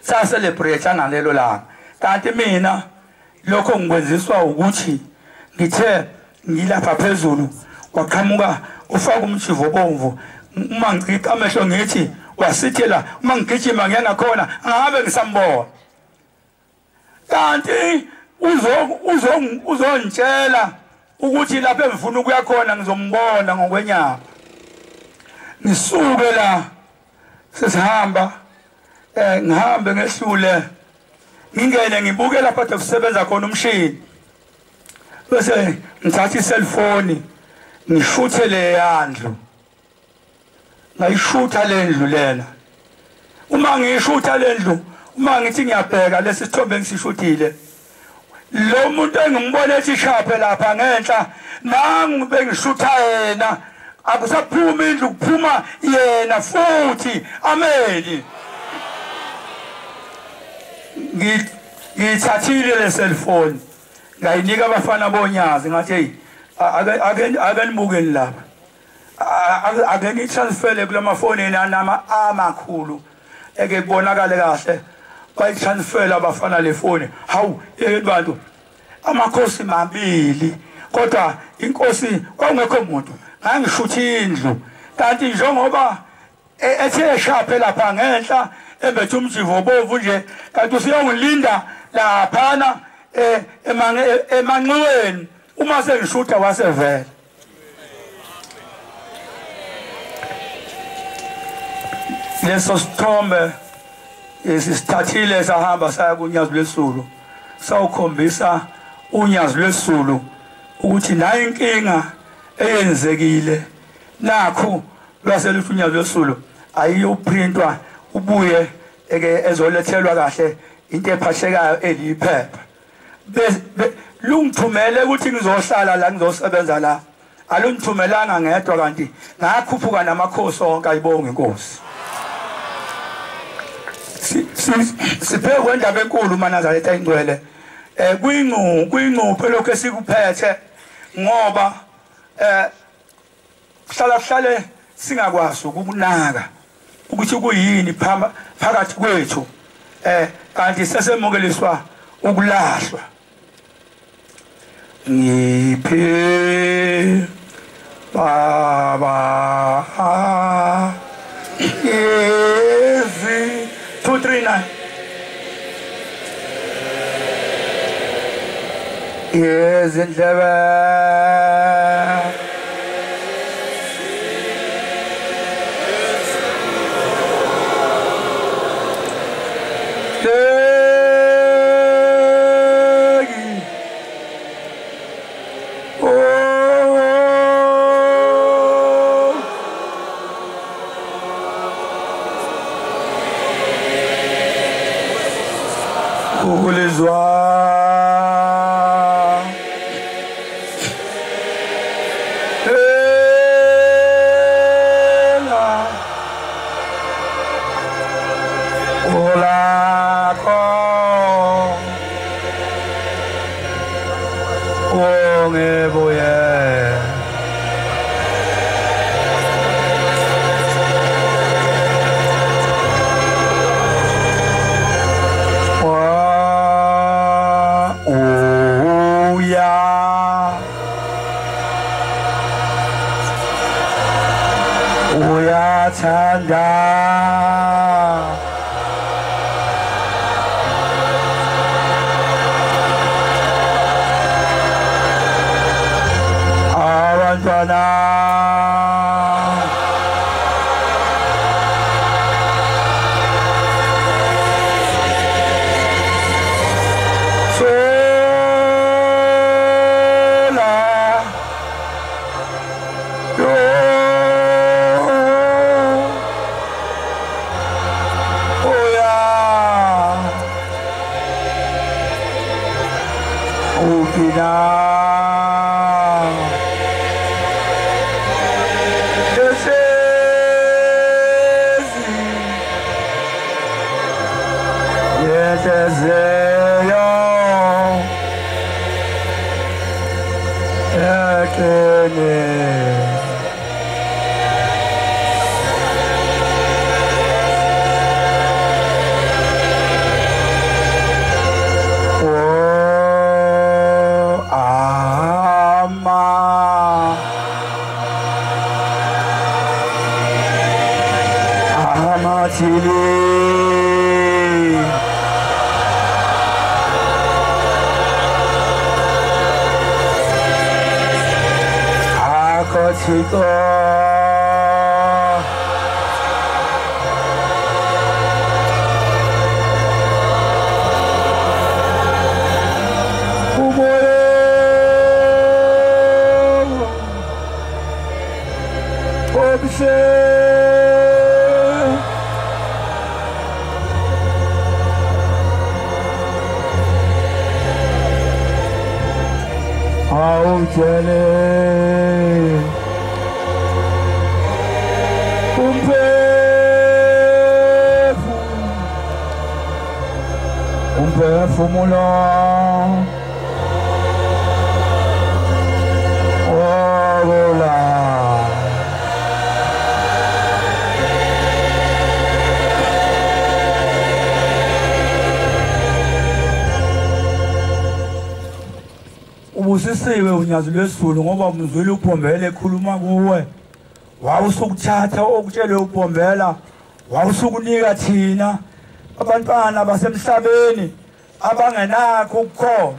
sa celebrate ngalelo langa kanti mina lokho ngikwenziswa ukuthi ngithe ngilapha phezulu kwaqhamuka ufaka umshivo obomvu uma ngiqiqa amehlo ngithi wasithela uma ngigijima ngiyana khona angabe ngisambona kanti uzongitshela ukuthi lapha engifuna ukuya khona ngizombona ngokwenyama ngisuke la sesihamba ngihambe ngehlule ngingene ngibuke lapha kusebenza khona umshini bese ngithatha iselfoni ngishuthe le yandlu ngayishutha le ndlu lena uma ngishutha le ndlu uma ngithi ngiyabheka lesi sithombe ngisishuthile lo muntu engimbone ethi shaphe lapha ngenhla nangu bengishutha yena akusaphuma indlu kuphuma yena futhi ameni ngithathile le cellphone ngayinika abafana bonyazi ngathi hey ake nibukeni lapha ake ngitransfere kulama phone enama amakhulu eke kubonakale kahle bayitransfera abafana le phone hawu bantu amakhosi mabili kodwa inkosi kwangekho umuntu ngangishuthi indlu kanti njengoba ethe shaphe lapha ngenhla ebethe umjivo obovu nje kanti usiyongilinda laphana emanxiweni uma sengishutha wasevela leso sithombe sisithathile sahamba saya kunyazi lwesulu sawukhombisa unyazi lwesulu ukuthi nayo inkinga eyenzekile nakho lwaseluthi unyazi lwesulu ayiyoprintwa ubuye ezolethelwa kahle into ephashekayo eliyiphepha lungithumele ukuthi ngizohlala la ngizosebenza la alungithumelanga ngedwa kanti ngakhuphuka namakhosi onke ayibonga inkosi siphe kwendaba enkulu uManazaretha ingcwele kwingcuphe lokho esikuphethe ngoba hlale singakwazi ukunaka ukuthi kuyini phakathi kwethu kanti sesemukeliswa ukulahlwa ngiphe baba ezi 239 izindlebe ujele umphefumulo ola ubusisiwe unyazi lwesizulu ngoba umzwile uPhombela ekhuluma kuwe wawusukuthatha okutshelwe uPhombela wawusukunika thina abantwana basemhlabeni abangenakho ukukhona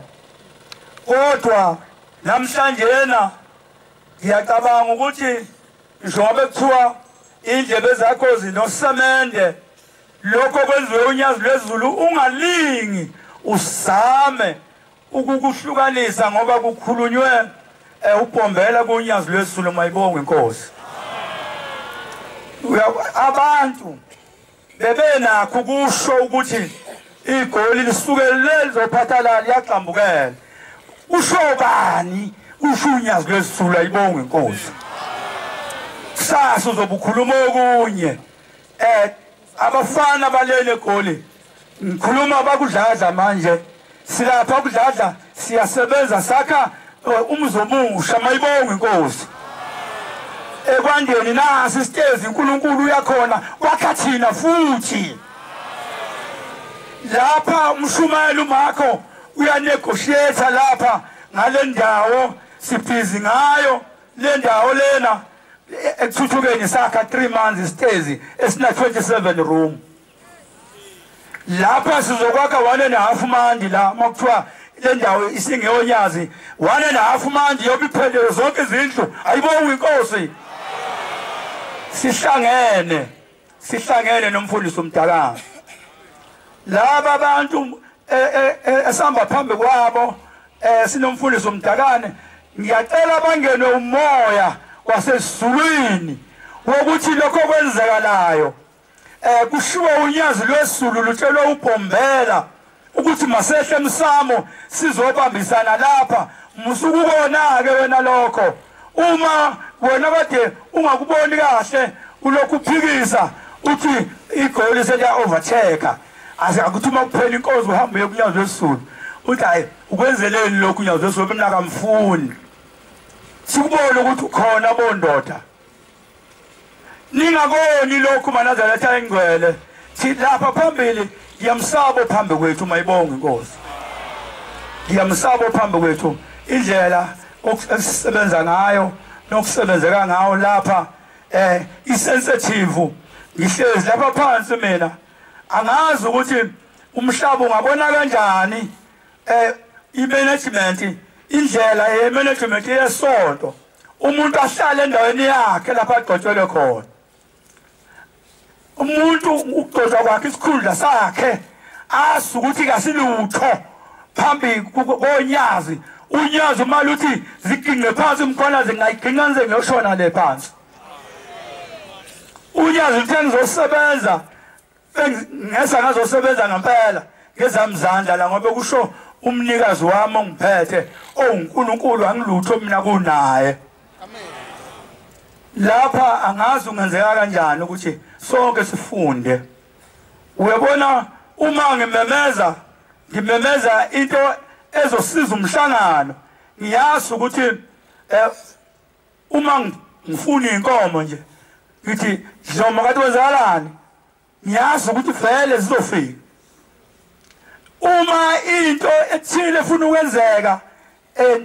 kodwa namhlanje ngiyacabanga ukuthi njengoba kuthiwa indlebe zakho zinosemende lokho kwenziwe unyazi lwezulu ungalingi usame ukukuhlukanisa ngoba kukhulunywe uPhombela kunyazi lwezulu mayibonge inkosi abantu bebenakho ukusho ukuthi igoli lisuke lezophathala liyaqambukela usho bani usho unyazi lwezulu ayibonge inkosi kusasa uzobukhuluma okunye abafana balele egoli ngikhuluma bakudladla manje silapha kudladla siyasebenza sakha umzomusha mayibonge inkosi ekwandeni nasi isitezi uNkulunkulu uyakhona wakha thina futhi lapha umshumayeli umakho uyanegotiate lapha ngale ndawo sibhizi ngayo le ndawo lena ekuthuthukeni sakha 3 months isitezi esina 27 room lapha sizokwakha 1.5 mandi la makuthiwa le ndawo isingeyonyazi 1.5 mandi yobe iphelele zonke izindlu ayibonge inkosi sihlangene nomfundisi uMdakana laba abantu esihamba phambi kwabo sinomfundisi uMdakane ngiyacela bangene umoya wasezulwini wokuthi lokho kwenzekalayo kushiwo unyazi lwesizulu lutshelwe uPhombela ukuthi masehle emsamo sizobambisana lapha musukubona ke wena lokho uma wena kade ungakuboni kahle ulokhu uphikisa uthi igoli seliya overtake akuthi uma kuphela inkosi uhambe kunyazi lwesizulu uthi hayi ukwenzeleni lokhu unyazi lwesizulu mina kamfuni sikubona ukuthi ukhona bondoda ningakoni lokhu manazaletha ingcwele thi lapha phambili ngiyamsaba phambi kwethu mayibonge inkosi ngiyamsaba phambi kwethu indlela okusebenza ngayo nokusebenzeka ngawo lapha isensitive ngihlezi lapha phansi mina angazi ukuthi umhlaba ungabona kanjani imanagement indlela yemanagement yesonto umuntu ahlala endaweni yakhe lapha agcotshelwe khona umuntu ugcotshwa kwakhe isikhundla sakhe azi ukuthi kasilutho phambi konyazi unyazi uma luthi ziginqe phansi umkhona zingayiginqa nje ngiyoshona le phansi unyazi uthi ngizosebenza ngesa ngazosebenza ngempela ngezamzandla la ngoba kusho umnikazi wami ongiphethe oNkulunkulu angilutho mina kunaye amen lapha angazi ungenzeka kanjani ukuthi sonke sifunde uyabona uma ngimemeza into ezosiza umhlangano ngiyazi ukuthi uma ngifuna inkomo nje ngithi noma kade wenzakalani ngiyazi ukuthi vele zizofika uma into ethile efuna ukwenzeka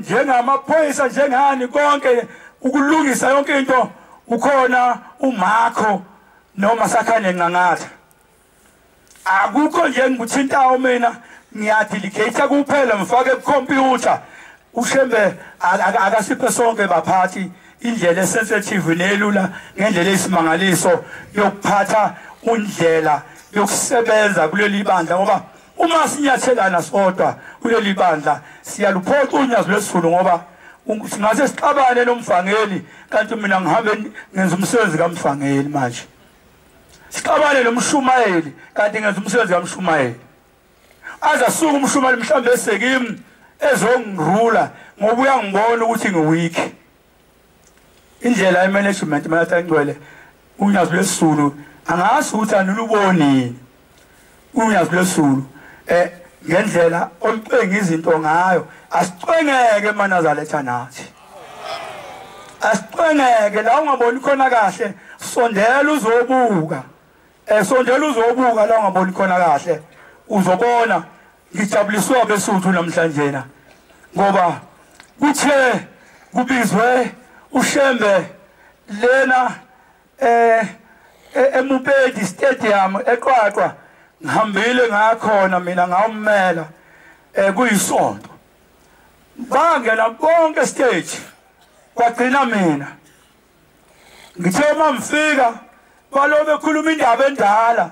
njengamaphoyisa njengani konke ukulungisa yonke into ukhona umakho noma sakhane nqangatha akukho nje ngikuthintayo mina ngiyadelegate kuphela mfake ecomputer ushembe akasiphe sonke baphathi indlela esensitive nelula ngendlela esimangaliso yokuphatha undlela yokusebenza kuleli bandla ngoba uma sinyathelana sodwa kuleli bandla siyaluphoqa unyazi lwesizulu ngoba singase sixabane nomvangeli kanti mina ngihambe ngenza umsebenzi kamvangeli manje sixabane nomshumayeli kanti ngenza umsebenzi kamshumayeli azasuka umshumayeli mhlambe esekimi ezongirula ngoba uyangibona ukuthi ngiweak indlela yemanagement mayathangcwele unyazi lesizulu angazi ukuthi anuluboni unyazi lesizulu ngendlela ocenga izinto ngayo asicengeke eManazaretha nathi asicengeke la ungaboni khona kahle sondela uzobuka sondela uzobuka la ungaboni khona kahle uzobona ngijabuliswa besuthu namhlanje na ngoba kuthe kubizwe uShembe lena eMupedi Stadium eQwaqwa ngihambile ngakhona mina ngawumela kuyisonto bangena bonke stage kwagcina mina ngithe mamfika balobe ekhuluma indaba endala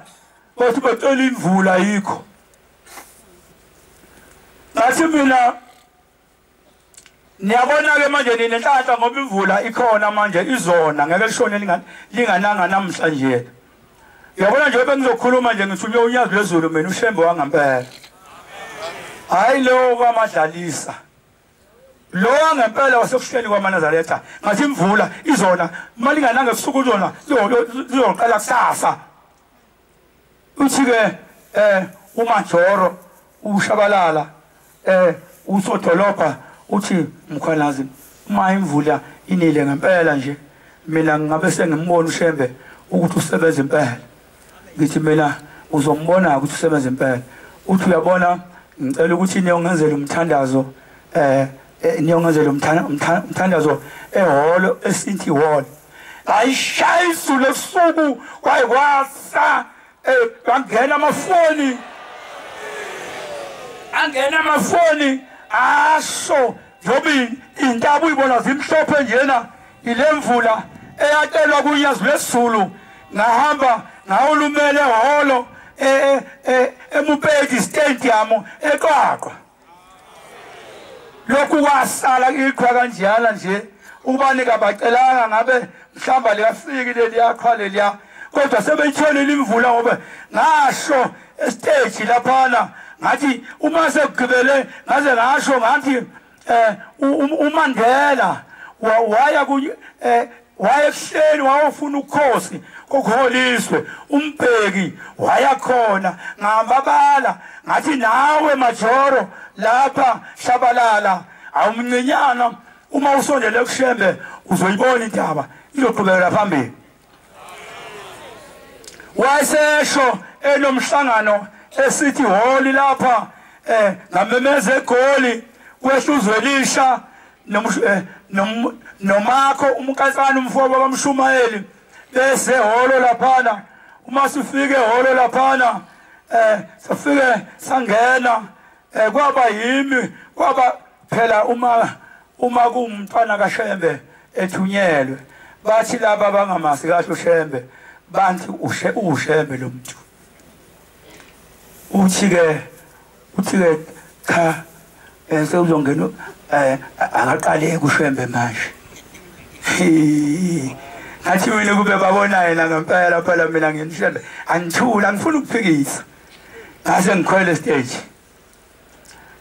bathi bacela imvula ayikho ngathi mina niyabona ke manje ninenhlanhla ngoba imvula ikhona manje izona ngeke lishone lingananga namhlanje uyabona nje bengizokhuluma nje ngithunywe unyazi lwezulu mina uShembe wangempela hayi lo kwamadlalisa lo wangempela wasekuhleni kwaManazaretha ngathi imvula izona malingananga ebusuku zona ziyoqala kusasa uthi ke uMajoro uShabalala usodolopha uthi Mkhwanazi uma imvula inile ngempela nje mina ngabe sengimbona uShembe ukuthi usebenza impela ngithi mina uzombona ukuthi usebenza impela uthi uyabona ngicela ukuthi niyongenzela umthandazo niyongenzela umthandazo ehholo esinti hall ayishayisu lesuku kwayikwasa bangena amafoni asho njobi intaba uyibona zimhlophe njena ilemvula eyacelwa kunyazi lesizulu ngahamba ngawulumele ehholo eMupedi Stadium eQwaqwa lokhu kwasala iqhwa kanjalo nje ubani kabacelanga ngabe mhlamba liyafika leli yakho leliya kodwa sebeyitholile imvula ngoba ngasho estage laphana ngathi uma sekugibele ngaze ngasho ngathi uMandela waya kuhleni wayofuna ukhosi kokholiswe umbheki wayakhona ngambabala ngathi nawe Majoro lapha Shabalala awumncinyana uma usondele kuShembe uzoyibona indaba izoqhubekela phambili wasesho enomhlangano esithi holi lapha ngamemeze egoli kwehluzwelisha nomakho umkansana umfowabo kaMshumayeli bese holo laphana uma sifike holo laphana safike sangena kwaba yimi kwaba phela uma kumntwana kaShembe ethunyelwe bathi laba bangamasi kahle uShembe bantu uShembe lo muntu uthi ke cha sewuzongena akaqale kuShembe manje ngathi mina kube babona yena ngempela phela mina ngiNishembe angithula ngifuna ukuphikisa ngase ngikhwele stage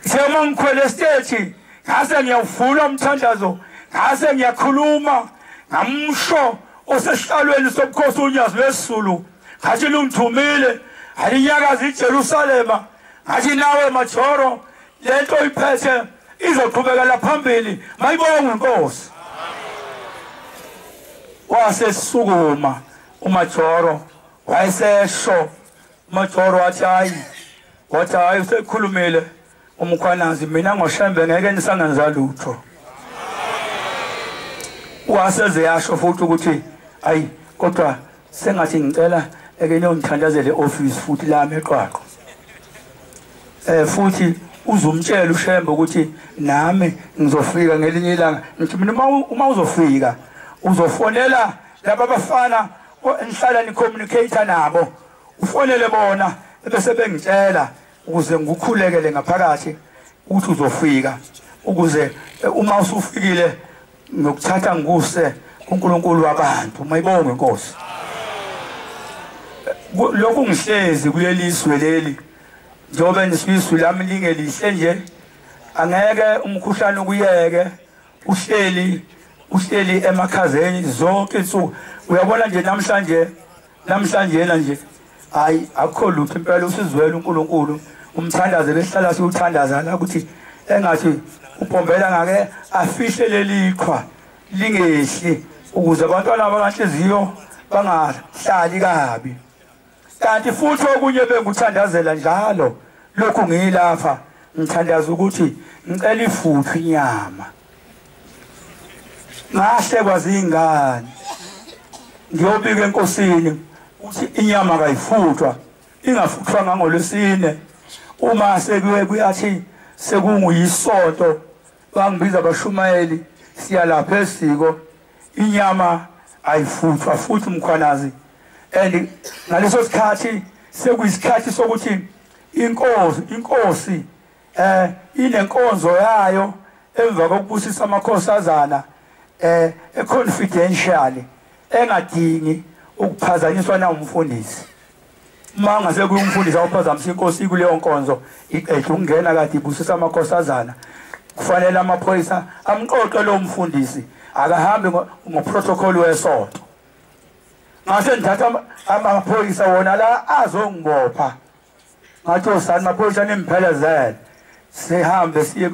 sema ngikhwele stage ngase ngiyawuvula umthandazo ngase ngiyakhuluma ngamsho osesihlalweni sobukhosi unyazi lesizulu ngathi lungithumile alinyakaza iJerusalema ngathi nawe Majoro lento iphethe izoqhubekela phambili mayibonge inkosi wasesukuma uMajoro wayesesho uMajoro wathi hayi sekhulumile uMkhwanazi mina ngoShembe ngeke nisangenza lutho waseze yasho futhi ukuthi hayi kodwa sengathi ngicela eke niyongithandazele office futhi lami eQwaqwa futhi uzumtshela uShembe ukuthi nami ngizofika ngelinye ilanga ngithi mina uma uzofika uzofonela laba bafana enhlala ni communicate nabo ufonele bona bese bengitshela ukuze ngikukhulekele ngaphakathi ukuthi uzofika ukuze uma usufikile ngokuthatha ngikuse kuNkulunkulu wabantu mayibonge inkosi lokhu ngihlezi kuleliswe leli njobe nisizwe lami lingelihle nje angeke umkhuhlane ukuyeke uhleli emakhazeni zonke insuku. Uyabona nje namhlanje nje hayi akho lutho impela usizwela uNkulunkulu umthandaze besihlala siwuthandaza la ukuthi engathi ubombela ngake afihle leliqhwa lingehli ukuze abantwana abanhliziyo bangahlali kabi. Kanti futhi okunye benguthandazela njalo lokhu ngiyilapha ngithandaza ukuthi ngicela ifuthi inyama. Ngahle kwazingane ngiyobika enkosini ukuthi inyama kayifuthwa ingafuthwa ngangolwesine uma sekuyathi sekunguyisonto bangibiza abashumayeli siya lapha esiko inyama ayifuthwa futhi umkhwanazi and ngaleso sikhathi sekuyisikhathi sokuthi inkosi inenkonzo yayo emva kokubusisa amakhosazana confidential engadingi ukuphazanyiswa na umfundisi. Manga sekuyumfundisi awuphazamisa inkosi kuleyo nkonzo iqedwe ukungena kade ibusisa amakhosazana kufanele amaphoyisa amqoqe lo mfundisi akahambe ngoprotocol wesonto. Ngase ndatha amaphoyisa wona la azongibopha ngathi osani maphoyisa nimphelezele sihambe siye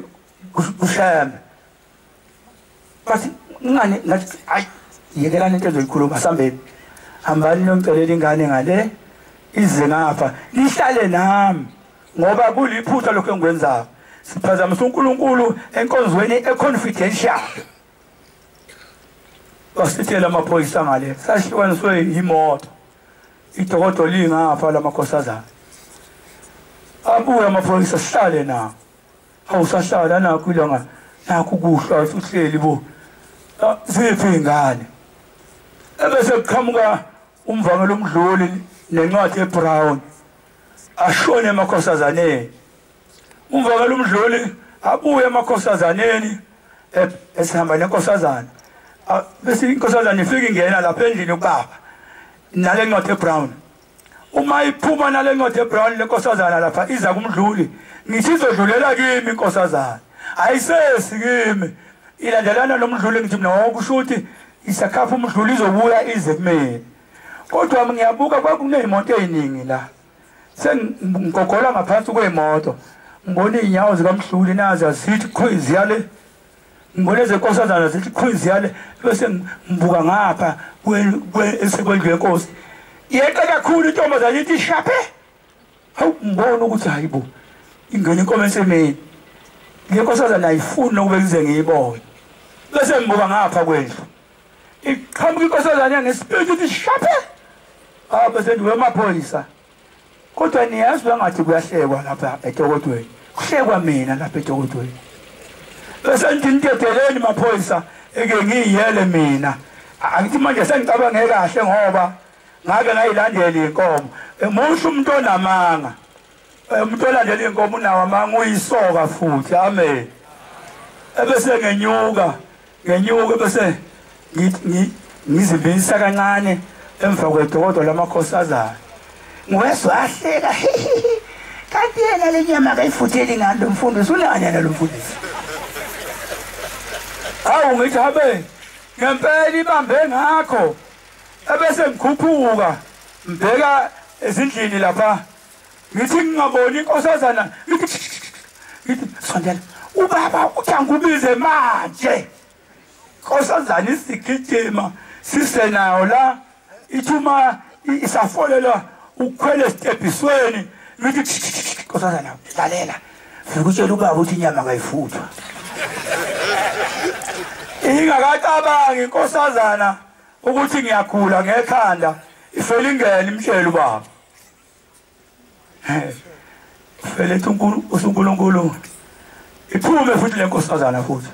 kushembe bathi ngani ngathi ay yekelani into ezoyikhuluma sambeni hambani nomcelela ingane ngale ize ngapha lihlale nami ngoba kuliphutha lokho engikwenzayo siphazamisa uNkulunkulu enkonzweni econfidential. Basithela amaphoyisa ngale sashikwaniswe imoto idokodo lingapha lamakhosazana abuya amaphoyisa sihlale na awusahlala nakho ilanga nakho kuhlwa uhleli bo ziphi ingane ebese kuqhamuka umvangelo omdluli nencwadi eBrown ashone emakhosazaneni. Umvangelo omdluli abuye emakhosazaneni esihamba nenkosazana bese inkosazana ifika ingena lapha endlini ubaba nale ncwadi eBrown. Uma iphuma nale ncwadi eBrown lenkosazana lapha iza kumdluli ngithi izodlulela kimi inkosazana ayisesi kimi ilandelana nomdluli ngithi mina kusho ukuthi isakhapha umdluli izobuya ize kumina. Kodwa ngiyabuka kwakunezimoto eziningi la sengigogola ngaphansi kwemoto ngibona inyawo zikamdluli nazi asithi quiz yale ngibona zenkosazana zithi quiz yale bese ngibuka ngapha esekwendlu yenkosi yeqa kakhulu intombazana ithi shaphe hawu ngibona ukuthi hayibo ingene inkomo esemeni lenkosazana ayifuni ukube kuze ngiyibone bese ngibuka ngapha kwendlu iqhamuka inkosazana ngesipindi ithi shaphe bese ndiwe amaphoyisa. Kodwa niyazi bangathi kuyahlekwa lapha eTokodweni kuhlekwa mina lapha eTokodweni bese ntinteteleni maphoyisa eke ngiyele mina angithi manje sengicabange kahle ngoba ngabe ngayilandela inkomo emusho umuntu onamanga umuntu olandela inkomo unawo amanga uyisoka futhi amen. Ebese ngenyuka bese ngizimbisa kancane emva kwedokodo lamakhosazana ngweswa ahleka kanti yena lenyama kayifutheli ngalo mfundisi ulanyana lo mfundisi awu ngithi habe ngempela ibambe ngakho ebese ngikhuphuka mbeka ezindlini lapha ngithi ngingaboni inkosazana ngithi sondela ubaba uthi angubize manje inkosazana isigijima sisenayo la ithuma isafolela ukhwele stephisweni ngithi inkosazana lalela fikutshela ubaba ukuthi inyama kayifuthwa ingakacabangi inkosazana ukuthi ngiyagula ngekhanda ifela ingene imtshela ubaba fele uNkulunkulu iphume futhi lenkosazana futhi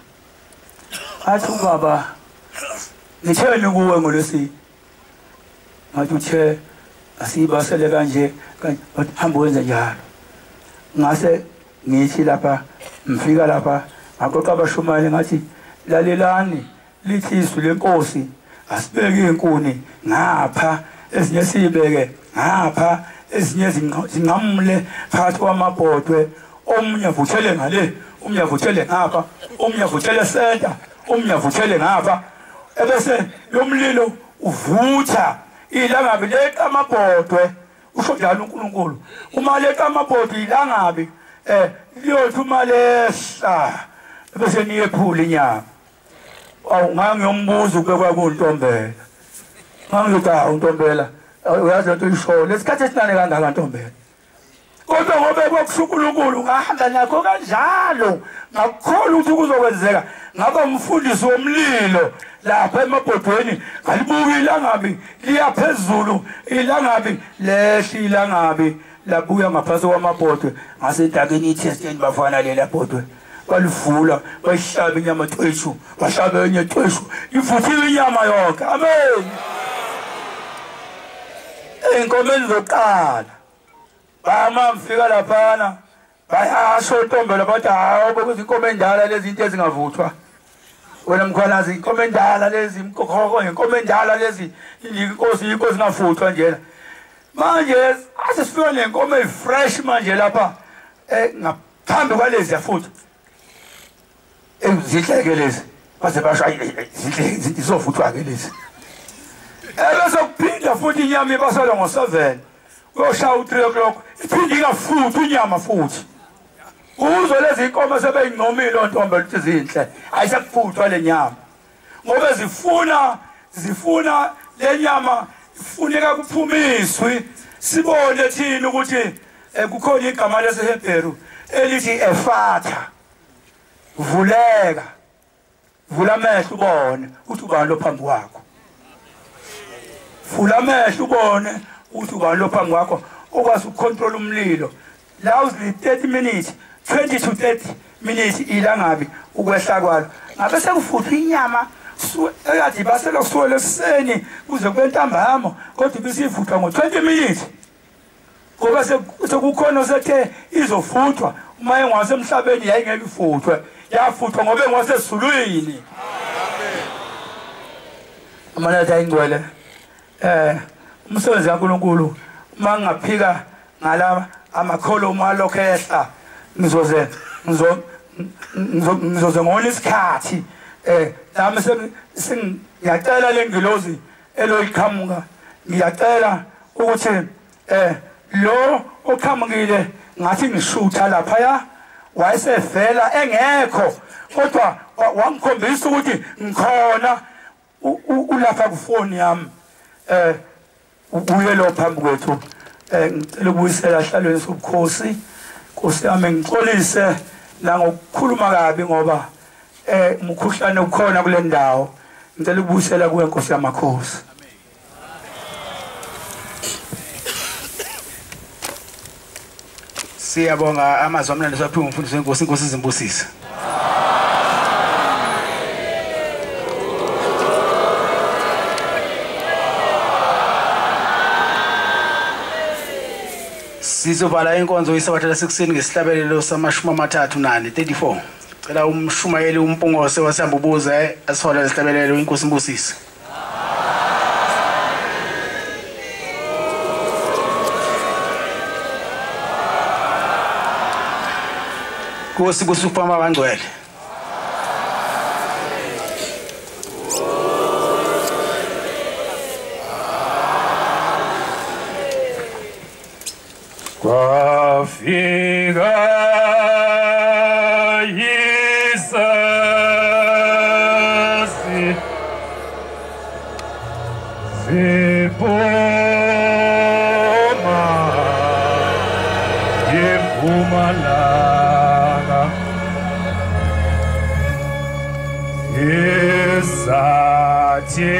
athi ubaba ngitheni kuwe ngolwesini ngathi uthe asibasele kanje hamba wenza njalo ngase ngithi lapha mfika lapha ngaqoqa abashumayeli ngathi lalelani lithi izwi lenkosi asibeke inkuni ngapha ezinye sibeke ngapha ezinye zinqamule phakathi kwamabhodwe omunye vuthele ngale omunye avuthele ngapha omunye avuthele center omunye avuthele ngapha ebese lo mlilo uvutha ilangabi leqa amabhodwe usho njalo uNkulunkulu uma leqa amabhodwe ilangabi liyothi uma lehla bese niyephula inyama ngangiyombuza ukubekwa kuNtombela ngangithi uNtombela uyazi lento isho lesikhathi esinane kangaka Ntombela kodwa ngoba kwakushukulunkulu ngahamba nakho kanjalo ngakholwa ukuthi kuzokwenzeka ngaba umfundisi womlilo lapha emabhodweni ngalibuka ilangabi liya phezulu ilangabi lehla ilangabi labuya ngaphansi kwamabhodwe ngasedakeni iTestament bafana lela bhodwe balivula bayihlaba inyama tweshu bahlaba enye tweshu ivuthiwe inyama yonke amen enkomeni zoqala bama mfika laphana bayasho Ntombela bathi hawo bekuthi inkomo endala lezi zinto ezingavuthwa wena mkhwanazi inkomo endala lezi imkhokhoko inkomo endala lezi inkosi ngafuthwa njena manje asifika nenkomo efresh manje lapha ngaphambi kwalezi yafuthi ezihleke lezi base basho izinto zofuthwa ke lezi bese kuphinda futhi inyama ibasala ngo7 uyoshaya u3 o'clock iphinde ingafuthi inyama futhi uzwe lezi inkomo sebeyingqomile ontombe ukuthi zinhle ayisakufuthwa le nyama ngoba zifuna le nyama ifuneka kuphumiswe sibone thina ukuthi kukhona igama leseHebheru elithi efatha vuleka vula amehlo ubone ukuthi ubani lo phambi kwakho vula amehlo ubone ukuthi ubani lo phambi kwakho okwazi ukucontrol umlilo loudly 30 minutes 20 to 30 minutes ilangabi ukwehla kwalo ngabe sekufuthwa inyama ekade basela kusuka leseni kuze kube ntambama kodwa bisivuthwa ngo20 minutes ngoba sekukhona osethe izofuthwa uma engasemhlabeni yayingeke ifuthwe yafuthwa ngoba engwasezulwini amanatha ayingcwele umsebenzi kaNkulunkulu uma ngingaphika ngala amakholo uma lokhehla ngizoze ngona isikhathi nami ngiyacela lengilozi eloyiqhamuka ngiyacela ukuthi lo oqhamukile ngathi ngishutha lapha ya wayesevela engekho kodwa wangikhombisa ukuthi ngikhona ulapha kufoni yami ubuye lo phambi kwethu ngicela ukubuyisela ehlalweni sobukhosi Nkosi yami ngixolise la ngokukhuluma kabi ngoba umkhuhlane ukhona kule ndawo ngicela ukubuyisela kuwe Nkosi yamakhosi Siyabonga amazwi amnandi saphiwe umfundisi wenkosi inkosi izimbusise Sizovala inkonzo yesabatha lasekuseni ngesihlabelelo sama-34 cela umshumayeli umpungose wasihamba ubuze asihola lesihlabelelo inkosi imbusise Nkosi kusufama abangcwele Kwafika isasi ziphuma ngempumalanga esathi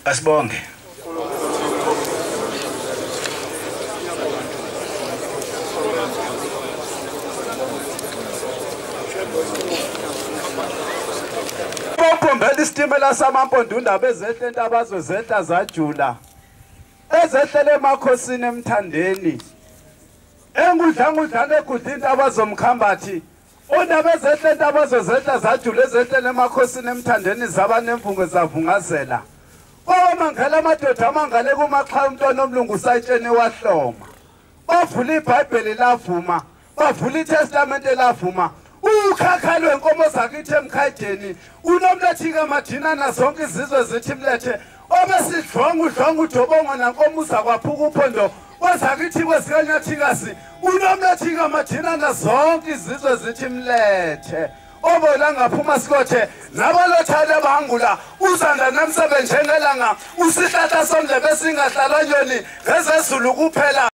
Asibonge. Bomphela isitimela samampondunda bezehle intabazwe zehla zajula. Ezehlele emakhosini emthandeni. Engudlangudlane egudla intabazo mkhambathi. Onabezehle intabazo zehla zajula ezehlele emakhosini emthandeni zaba nemvungo zavungazela. Kwamangala amadoda amangale kumaxha umntwana omlungu sayitshene wahloma. Bavula iBhayibheli lavuma, bavula iTestament lavuma. Ukhakha lwenkomo zakithi emkhayedeni unomlethika madina nazonke izizwe zithi mlethe obesidlonga udobongo nankomo uzakwaphuka uphondo wazakithi kwesikanyathikazi unomlethika madina nazonke izizwe zithi mlethe obola ngaphuma sikothe nabalothale bangula uzanda namsebenzi njengelanga usihlahla sondlebe singahlalwa nyoni ngezezulu kuphela.